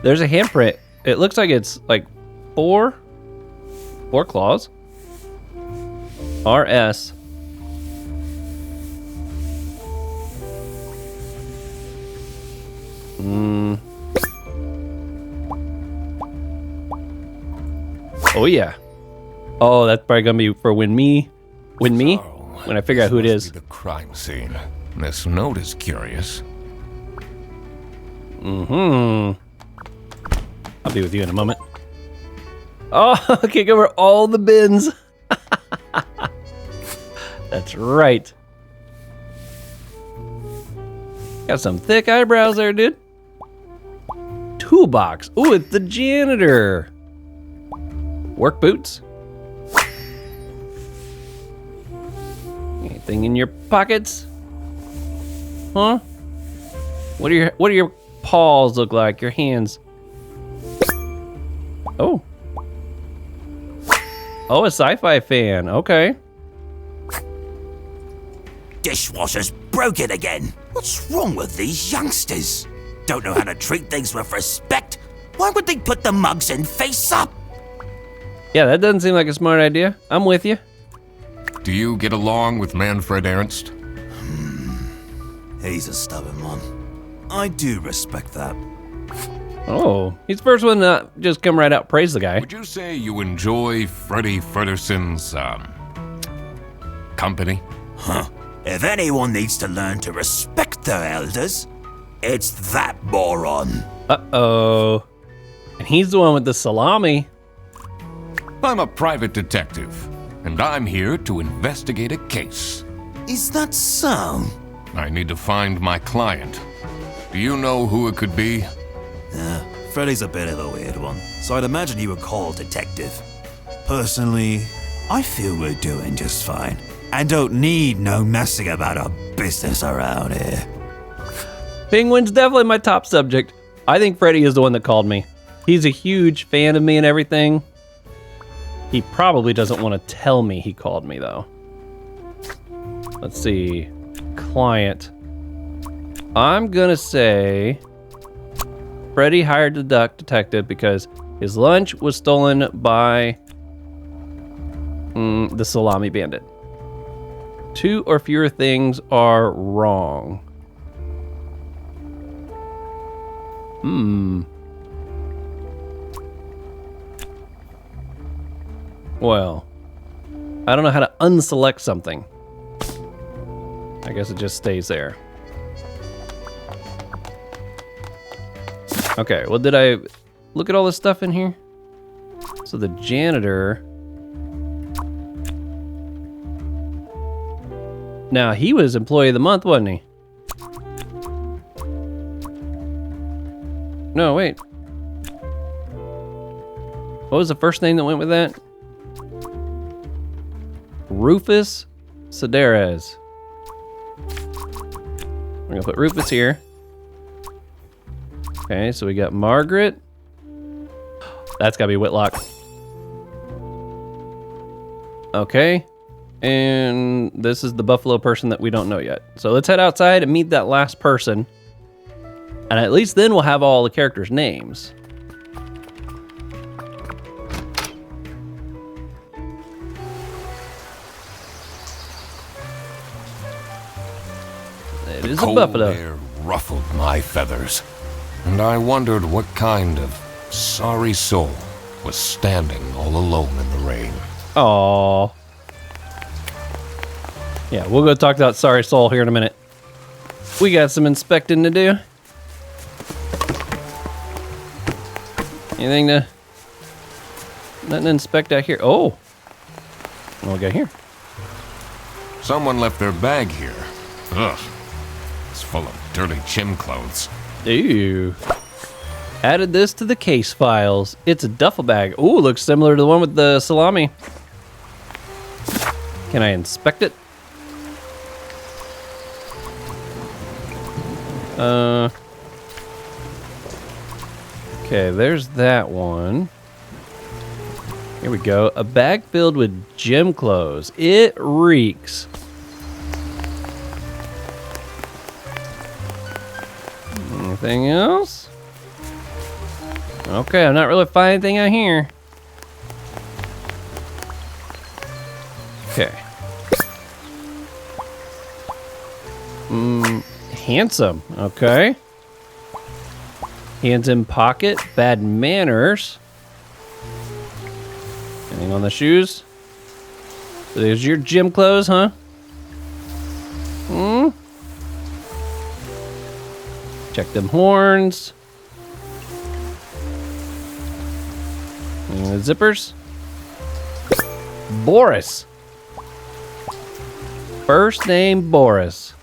there's a handprint. It looks like it's like 4 claws. RS. Oh yeah. Oh, that's probably gonna be for when me. When I figure out who it is. The crime scene. This note is curious. I'll be with you in a moment. Oh, I can't cover all the bins. That's right. Got some thick eyebrows there, dude. Toolbox. Ooh, it's the janitor. Work boots. Anything in your pockets? Huh? What do your paws look like? Your hands? Oh. Oh, a sci-fi fan. Okay. Dishwasher's broken again. What's wrong with these youngsters? Don't know how to treat things with respect? Why would they put the mugs in face up? Yeah, that doesn't seem like a smart idea. I'm with you. Do you get along with Manfred Ernst? He's a stubborn one. I do respect that. Oh, he's the first one to just come right out and praise the guy. Would you say you enjoy Freddy Fredderson's, company? Huh. If anyone needs to learn to respect their elders, it's that moron. Uh-oh. And he's the one with the salami. I'm a private detective, and I'm here to investigate a case. Is that so? I need to find my client. Do you know who it could be? Freddy's a bit of a weird one, so I'd imagine you would call detective. Personally, I feel we're doing just fine. And don't need no messing about our business around here. Penguin's definitely my top subject. I think Freddy is the one that called me. He's a huge fan of me and everything. He probably doesn't want to tell me he called me, though. Let's see. Client. I'm gonna say Freddy hired the duck detective because his lunch was stolen by the salami bandit. 2 or fewer things are wrong. Well, I don't know how to unselect something. I guess it just stays there. Okay, well, did I look at all this stuff in here? So the janitor... Now, he was Employee of the Month, wasn't he? No, wait. What was the first name that went with that? Rufus Sedares. We're gonna put Rufus here. Okay, so we got Margaret. That's gotta be Whitlock. Okay. And this is the Buffalo person that we don't know yet. So let's head outside and meet that last person. And at least then we'll have all the characters' names. It is a buffalo. Cold air ruffled my feathers, and I wondered what kind of sorry soul was standing all alone in the rain. Aww. Yeah, we'll go talk to that sorry soul here in a minute. We got some inspecting to do. Anything to... Nothing to inspect out here. Oh! What we got here? Someone left their bag here. Ugh. It's full of dirty gym clothes. Ew. Added this to the case files. It's a duffel bag. Ooh, looks similar to the one with the salami. Can I inspect it? Okay, there's that one. Here we go. A bag filled with gym clothes. It reeks. Anything else? Okay, I'm not really finding anything out here. Okay. Handsome. Okay. Hands in pocket. Bad manners. Anything on the shoes? So there's your gym clothes, huh? Check them horns. And the zippers. Boris. First name Boris.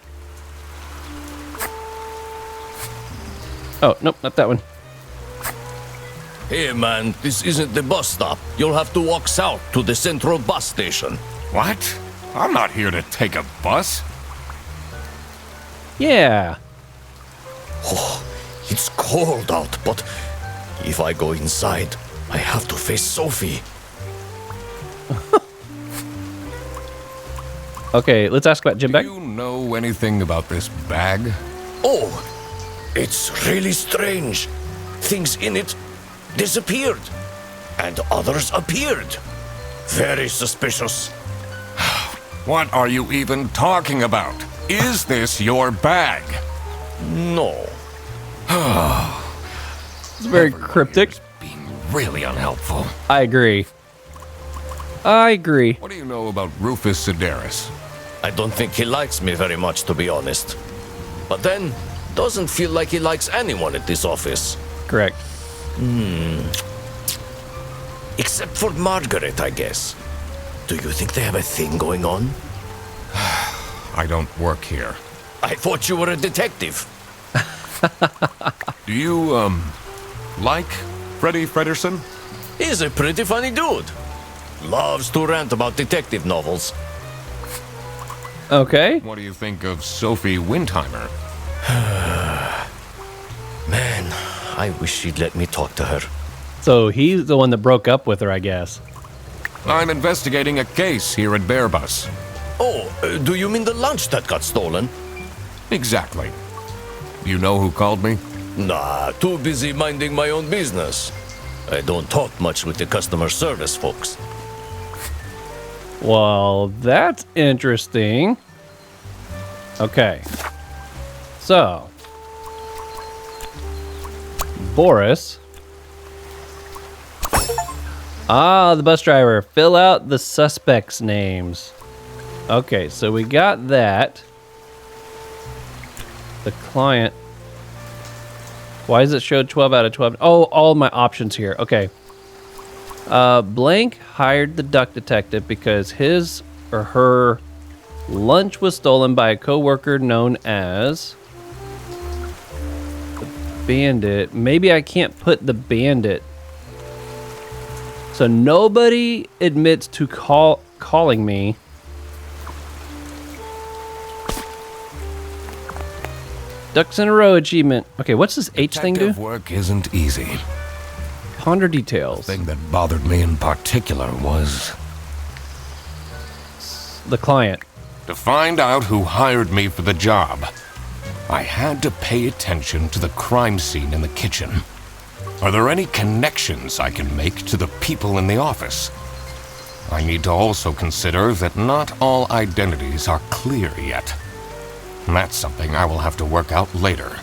Oh, nope, not that one. Hey man, this isn't the bus stop. You'll have to walk south to the central bus station. What? I'm not here to take a bus. Yeah. Oh, it's cold out, but if I go inside, I have to face Sophie. Okay, let's ask about Jim Do Beck. you know anything about this bag? Oh, it's really strange. Things in it disappeared, and others appeared. Very suspicious. What are you even talking about? Is this your bag? No. It's very cryptic. Being really unhelpful. I agree. I agree. What do you know about Rufus Sedaris? I don't think he likes me very much, to be honest. But then, doesn't feel like he likes anyone at this office. Correct. Except for Margaret, I guess. Do you think they have a thing going on? I don't work here. I thought you were a detective. Do you, like Freddie Frederson? He's a pretty funny dude. Loves to rant about detective novels. Okay. What do you think of Sophie Windheimer? Man, I wish she'd let me talk to her. So he's the one that broke up with her, I guess. I'm investigating a case here at Bearbus. Oh, do you mean the lunch that got stolen? Exactly. You know who called me? Nah, too busy minding my own business. I don't talk much with the customer service folks. Well, that's interesting. Okay. So, Boris. Ah, the bus driver. Fill out the suspects' names. Okay, so we got that. The client. Why does it show 12 out of 12? Oh, all my options here. Okay. Blank hired the duck detective because his or her lunch was stolen by a coworker known as the Bandit. Maybe I can't put the Bandit. So nobody admits to calling me. Ducks in a row achievement. Okay, what's this H thing do? Detective work isn't easy. Ponder details. The thing that bothered me in particular was The client. to find out who hired me for the job. I had to pay attention to the crime scene in the kitchen. Are there any connections I can make to the people in the office? I need to also consider that not all identities are clear yet. That's something I will have to work out later.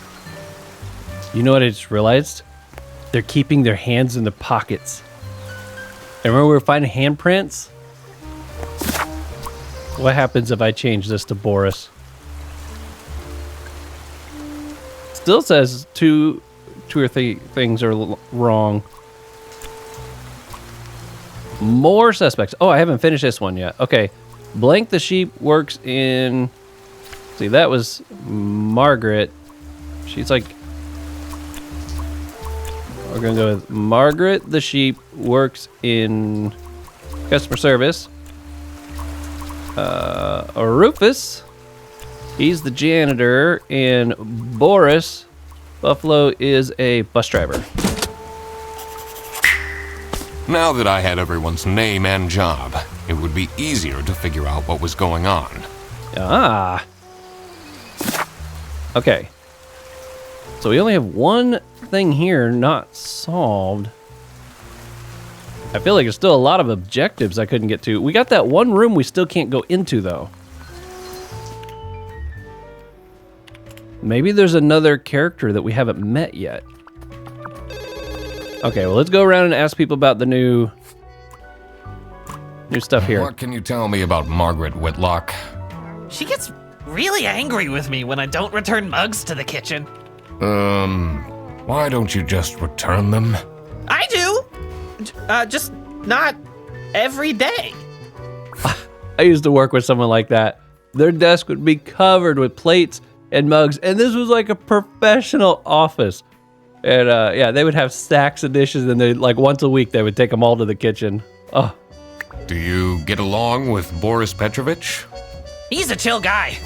You know what I just realized? They're keeping their hands in their pockets. And remember we were finding handprints? What happens if I change this to Boris? Still says two or three things are wrong. More suspects. Oh, I haven't finished this one yet. Okay. Blank the sheep works in... See, that was Margaret. She's like... We're going to go with Margaret the sheep works in customer service. Rufus, he's the janitor. And Boris Buffalo is a bus driver. Now that I had everyone's name and job, it would be easier to figure out what was going on. Ah. Okay. So we only have one thing here not solved. I feel like there's still a lot of objectives I couldn't get to. We got that one room we still can't go into, though. Maybe there's another character that we haven't met yet. Okay, well, let's go around and ask people about the new stuff here. What can you tell me about Margaret Whitlock? She gets really angry with me when I don't return mugs to the kitchen. Why don't you just return them? I do! Just not every day. I used to work with someone like that. Their desk would be covered with plates and mugs, and this was like a professional office. And yeah, they would have stacks of dishes, and they like once a week they would take them all to the kitchen. Oh, Do you get along with Boris Petrovich? He's a chill guy.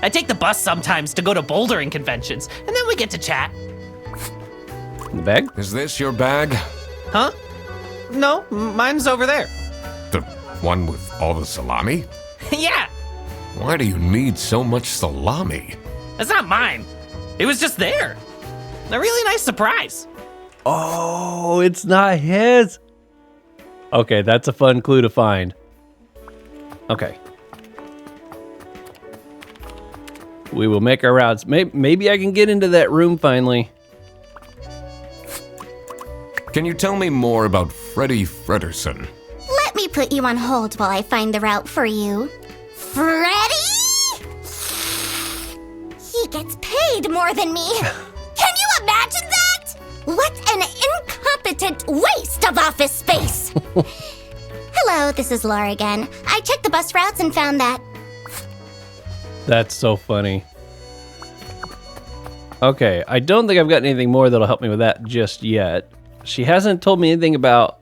I take the bus sometimes to go to bouldering conventions, and then we get to chat. In the bag? Is this your bag? Huh? No, mine's over there. The one with all the salami? Yeah, Why do you need so much salami? that's not mine. It was just there. A really nice surprise. Oh, it's not his. Okay, that's a fun clue to find. Okay. We will make our routes. Maybe I can get into that room finally. Can you tell me more about Freddie Frederson? Let me put you on hold while I find the route for you. Freddy? He gets paid more than me. Can you imagine that? What an incompetent waste of office space. Hello, this is Laura again. I checked the bus routes and found that. That's so funny. Okay, I don't think I've got anything more that'll help me with that just yet. She hasn't told me anything about,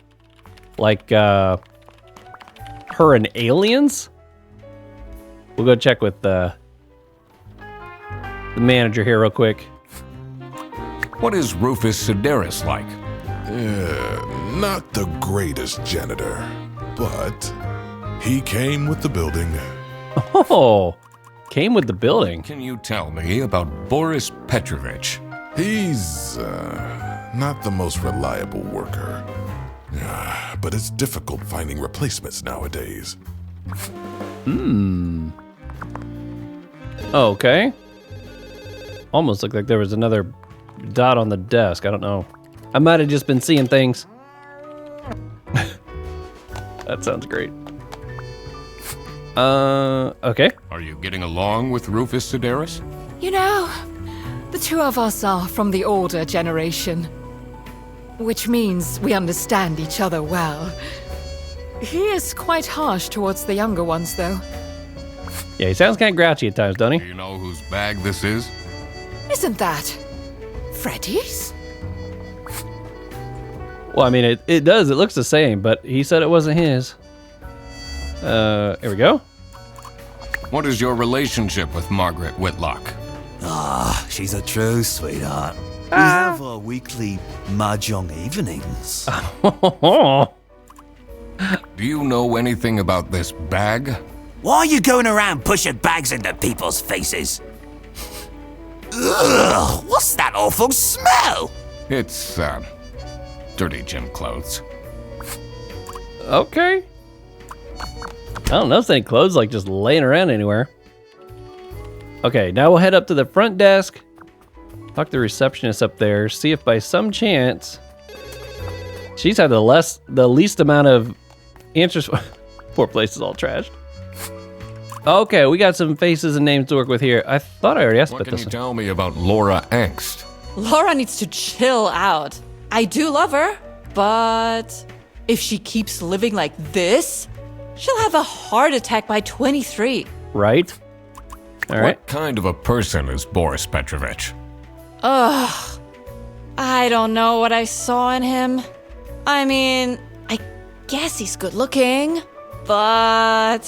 like, her and aliens. We'll go check with the manager here real quick. What is Rufus Sedaris like? Not the greatest janitor, but he came with the building. Oh, came with the building. Can you tell me about Boris Petrovich? He's not the most reliable worker. But it's difficult finding replacements nowadays. Okay. Almost looked like there was another dot on the desk. I don't know. I might have just been seeing things. That sounds great. Okay. Are you getting along with Rufus Sedaris? You know, the two of us are from the older generation, which means we understand each other well. He is quite harsh towards the younger ones, though. Yeah, he sounds kind of grouchy at times, doesn't Do he? you know whose bag this is? Isn't that Freddy's? Well, I mean, it does. It looks the same, but he said it wasn't his. Here we go. What is your relationship with Margaret Whitlock? She's a true sweetheart. We have our weekly mahjong evenings. Do you know anything about this bag? Why are you going around pushing bags into people's faces? Ugh, what's that awful smell? It's, dirty gym clothes. Okay. I don't notice any clothes like just laying around anywhere. Okay, now we'll head up to the front desk. Talk to the receptionist up there. See if by some chance she's had the least amount of answers. Poor place is all trashed. Okay, we got some faces and names to work with here. I thought I already asked What about can this you one. tell me about Laura Angst? Laura needs to chill out. I do love her, but if she keeps living like this, she'll have a heart attack by 23. Right? All right. What kind of a person is Boris Petrovich? Ugh. I don't know what I saw in him. I mean, I guess he's good looking, but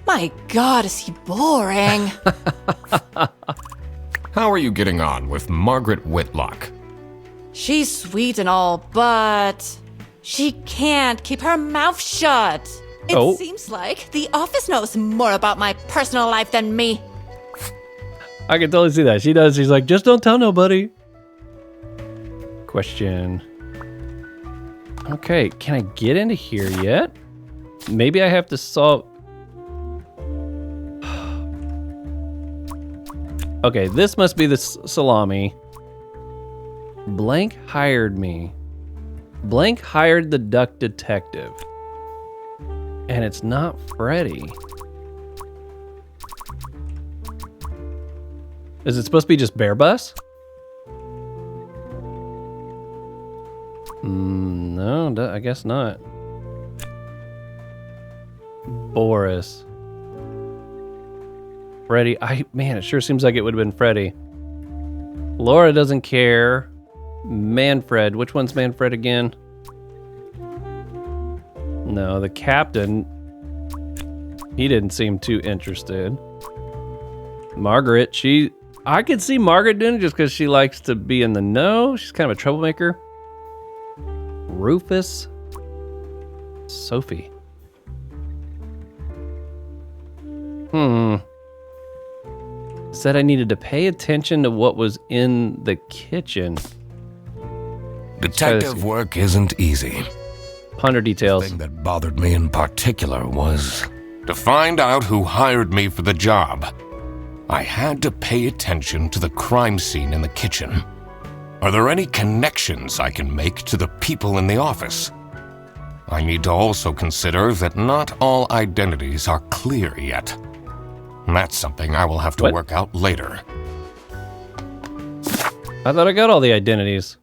my God, is he boring. How are you getting on with Margaret Whitlock? She's sweet and all, but she can't keep her mouth shut. It seems like the office knows more about my personal life than me. I can totally see that. She does. She's like, just don't tell nobody. Question. Okay, can I get into here yet? Maybe I have to solve... Okay, this must be the salami. Blank hired me. Blank hired the duck detective. And it's not Freddy. Is it supposed to be just Bear Bus? No, I guess not. Boris. Freddy. Man, it sure seems like it would have been Freddy. Laura doesn't care. Manfred. Which one's Manfred again? No, the captain. He didn't seem too interested. Margaret, I could see Margaret doing it just because she likes to be in the know. She's kind of a troublemaker. Rufus. Sophie. Said I needed to pay attention to what was in the kitchen. Detective work isn't easy. Ponder details. The thing that bothered me in particular was to find out who hired me for the job. I had to pay attention to the crime scene in the kitchen. Are there any connections I can make to the people in the office? I need to also consider that not all identities are clear yet. That's something I will have to work out later. I thought I got all the identities.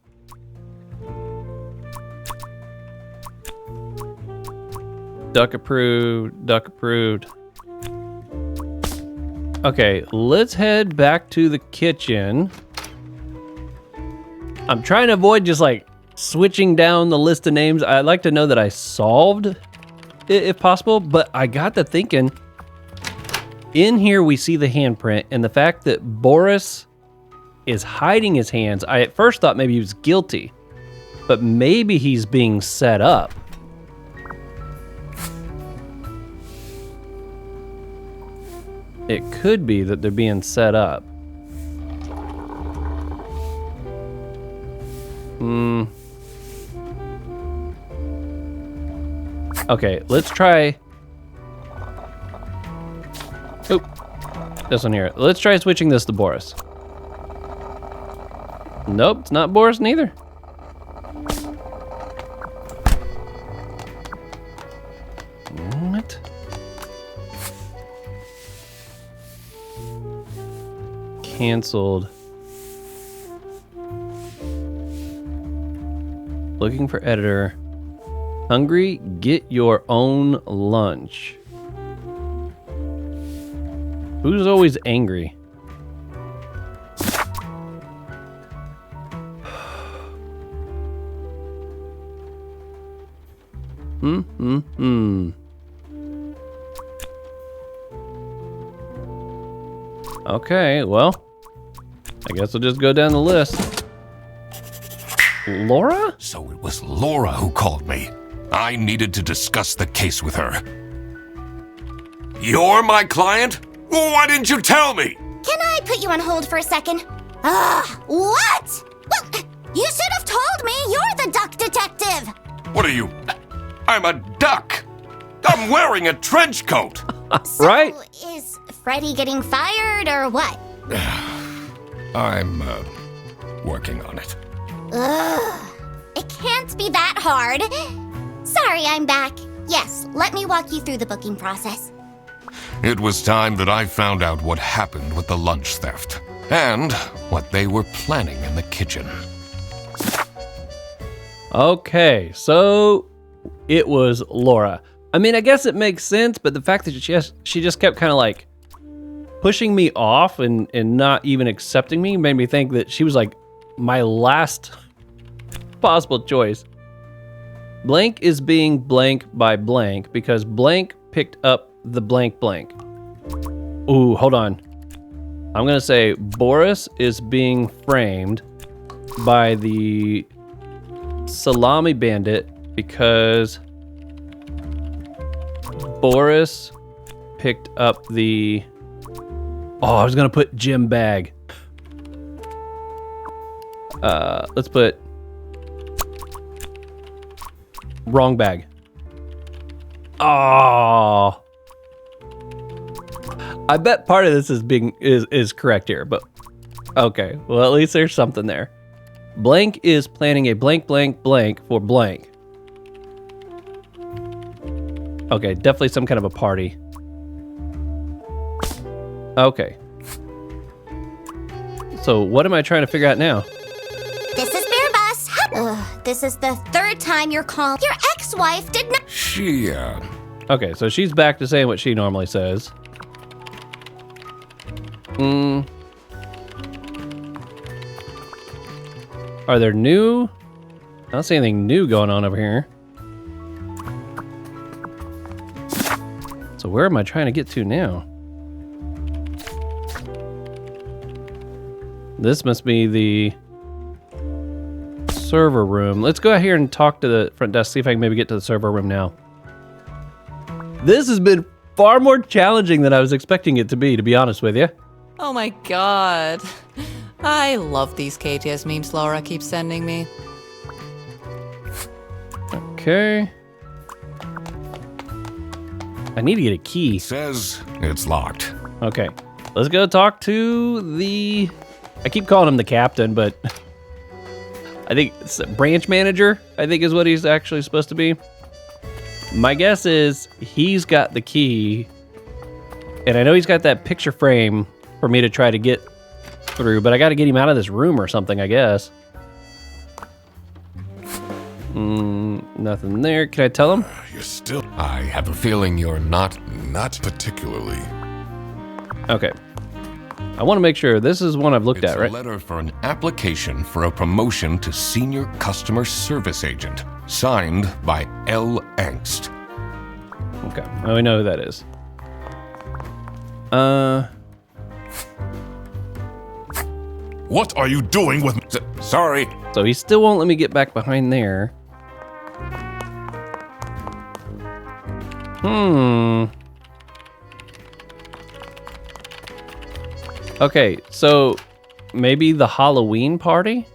Duck approved, duck approved. Okay, let's head back to the kitchen. I'm trying to avoid just like switching down the list of names. I'd like to know that I solved it if possible, but I got to thinking, in here we see the handprint, and the fact that Boris is hiding his hands, I at first thought maybe he was guilty, but maybe he's being set up. It could be that they're being set up. Okay, let's try. Oop, this one here. Let's try switching this to Boris. Nope, it's not Boris neither. What? Canceled. Looking for editor. Hungry, get your own lunch. Who's always angry? Okay, well, I guess we'll just go down the list. Laura? So it was Laura who called me. I needed to discuss the case with her. You're my client? Why didn't you tell me? Can I put you on hold for a second? What? Well, you should have told me. You're the duck detective. What are you? I'm a duck. I'm wearing a trench coat. Right? So is Freddy getting fired or what? I'm working on it. It can't be that hard. Sorry, I'm back. Yes, let me walk you through the booking process. It was time that I found out what happened with the lunch theft and what they were planning in the kitchen. Okay, so it was Laura. I mean, I guess it makes sense, but the fact that she just kept kind of like pushing me off and not even accepting me made me think that she was like my last possible choice. Blank is being blank by blank because blank picked up the blank blank. Ooh, hold on. I'm gonna say Boris is being framed by the Salami bandit because Boris picked up the... Oh, I was gonna put Jim Bag. Let's put wrong bag. Oh, I bet part of this is correct here, but okay. Well, at least there's something there. Blank is planning a blank blank blank for blank. Okay, definitely some kind of a party. Okay. So what am I trying to figure out now? This is Bear Bus. This is the third time you're calling. Your ex-wife did not... She, Okay, so she's back to saying what she normally says. Are there new? I don't see anything new going on over here. Let's So where am I trying to get to now? This must be the server room. Let's go out here and talk to the front desk, see if I can maybe get to the server room now. This has been far more challenging than I was expecting it to be honest with you. Oh my god. I love these KTS memes Laura keeps sending me. Okay. I need to get a key. It says it's locked. Okay. Let's go talk to the... I keep calling him the captain, but... I think it's a branch manager, I think is what he's actually supposed to be. My guess is he's got the key. And I know he's got that picture frame for me to try to get through, but I got to get him out of this room or something, I guess. Nothing there. Can I tell him? You're still... I have a feeling you're not. Not particularly. Okay. I want to make sure this is one I've looked It's at, right? a letter for an application for a promotion to senior customer service agent, signed by L. Angst. Okay. Now we know who that is. What are you doing with... Sorry. So he still won't let me get back behind there. Okay, so maybe the Halloween party?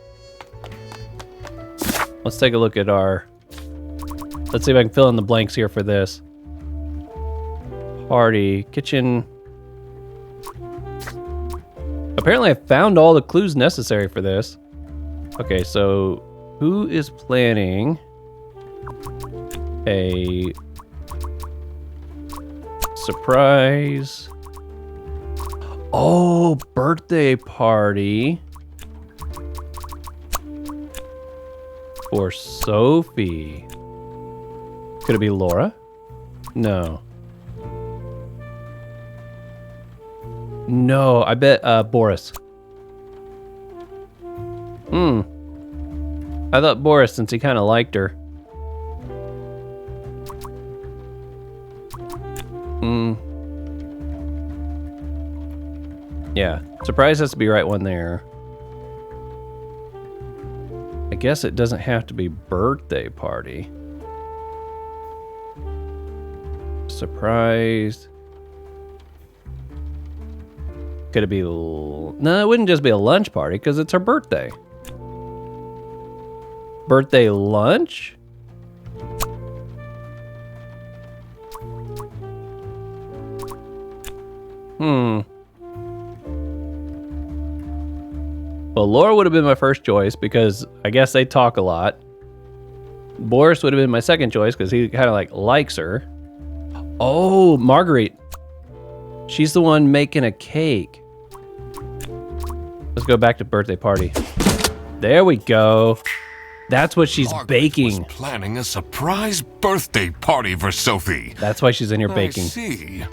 Let's take a look at our... Let's see if I can fill in the blanks here for this. Party, kitchen... Apparently I found all the clues necessary for this. Okay, so who is planning a surprise? Oh, birthday party for Sophie. Could it be Laura? No. No, I bet Boris. I thought Boris, since he kind of liked her. Yeah, surprise has to be right one there. I guess it doesn't have to be birthday party. Surprise. Could it be... No, it wouldn't just be a lunch party because it's her birthday. Birthday lunch? Well, Laura would have been my first choice because I guess they talk a lot. Boris would have been my second choice because he kind of like likes her. Oh, Marguerite. She's the one making a cake. Let's go back to birthday party. There we go. That's what she's baking. Was planning a surprise birthday party for Sophie. That's why she's in here baking. I see.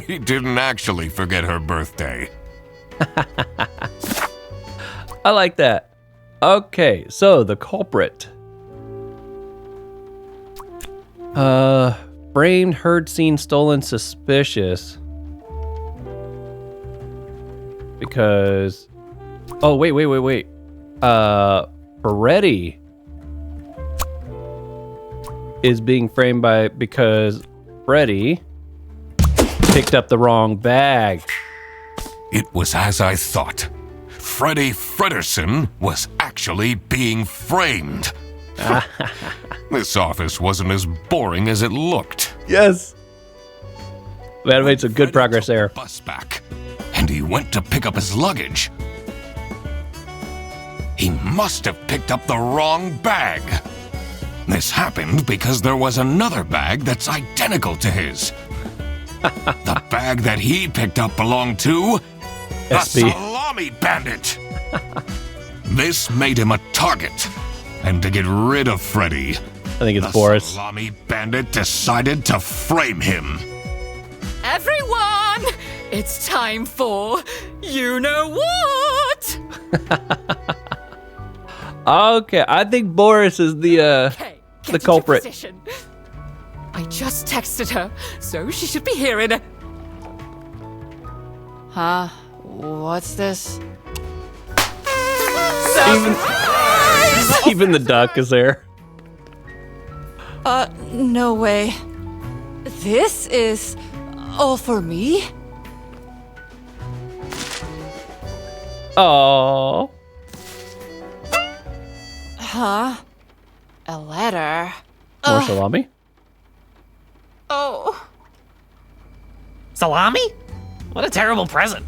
He didn't actually forget her birthday. I like that. Okay, so the culprit. Framed, heard, seen, stolen, suspicious. Because... Oh, wait. Ferretti is being framed because Freddy picked up the wrong bag. It was as I thought. Freddie Frederson was actually being framed. This office wasn't as boring as it looked. Yes. That made some good progress there. Bus back, and he went to pick up his luggage. He must have picked up the wrong bag. This happened because there was another bag that's identical to his. The bag that he picked up belonged to the Salami bandit. This made him a target. And to get rid of Freddy, I think it's Boris. The Salami bandit decided to frame him. Everyone, it's time for you know what? Okay, I think Boris is the culprit. I just texted her, so she should be hearing it. Huh? What's this? Even the duck is there. No way. This is all for me? Oh. Huh? A letter? More salami? Oh. Salami? What a terrible present.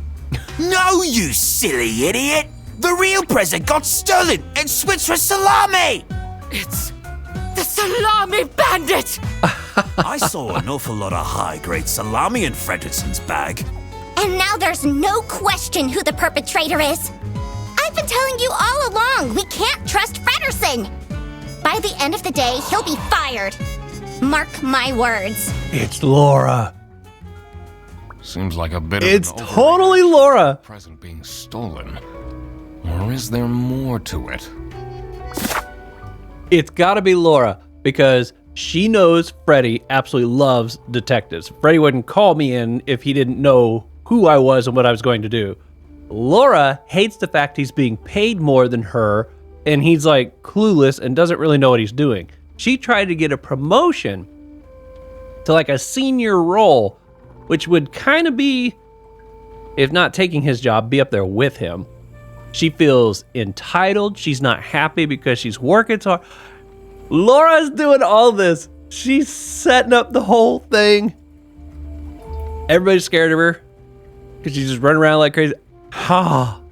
No, you silly idiot! The real present got stolen and switched for salami! It's the Salami Bandit! I saw an awful lot of high-grade salami in Fredrickson's bag. And now there's no question who the perpetrator is. I've been telling you all along, we can't trust Frederson. By the end of the day, he'll be fired. Mark my words. It's Laura. Seems like a bit of It's an totally Laura. present being stolen. Or is there more to it? It's gotta be Laura because she knows Freddy absolutely loves detectives. Freddy wouldn't call me in if he didn't know who I was and what I was going to do. Laura hates the fact he's being paid more than her and he's like clueless and doesn't really know what he's doing. She tried to get a promotion to like a senior role, which would kind of be, if not taking his job, be up there with him. She feels entitled. She's not happy because she's working so hard. Laura's doing all this. She's setting up the whole thing. Everybody's scared of her because she's just running around like crazy.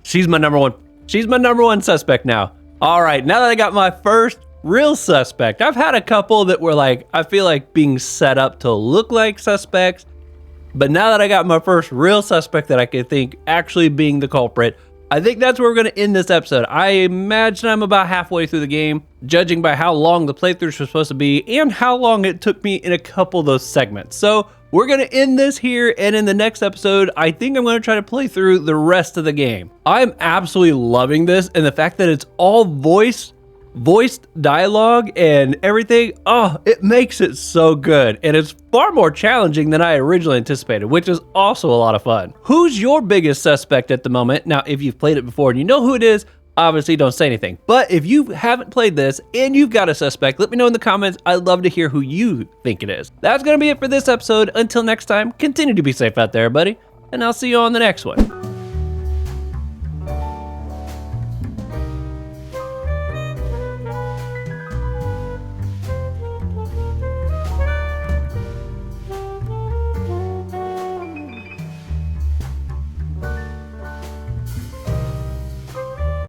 She's my number one. She's my number one suspect now. All right, now that I got my first real suspect, I've had a couple that were like, I feel like being set up to look like suspects. But now that I got my first real suspect that I could think actually being the culprit, I think that's where we're going to end this episode. I imagine I'm about halfway through the game, judging by how long the playthroughs were supposed to be and how long it took me in a couple of those segments. So we're going to end this here, and in the next episode, I think I'm going to try to play through the rest of the game. I'm absolutely loving this, and the fact that it's all voiced dialogue and everything, it makes it so good. And it's far more challenging than I originally anticipated, which is also a lot of fun. Who's your biggest suspect at the moment? Now, if you've played it before and you know who it is, obviously don't say anything. But if you haven't played this and you've got a suspect, let me know in the comments. I'd love to hear who you think it is. That's going to be it for this episode. Until next time, continue to be safe out there, buddy. And I'll see you on the next one.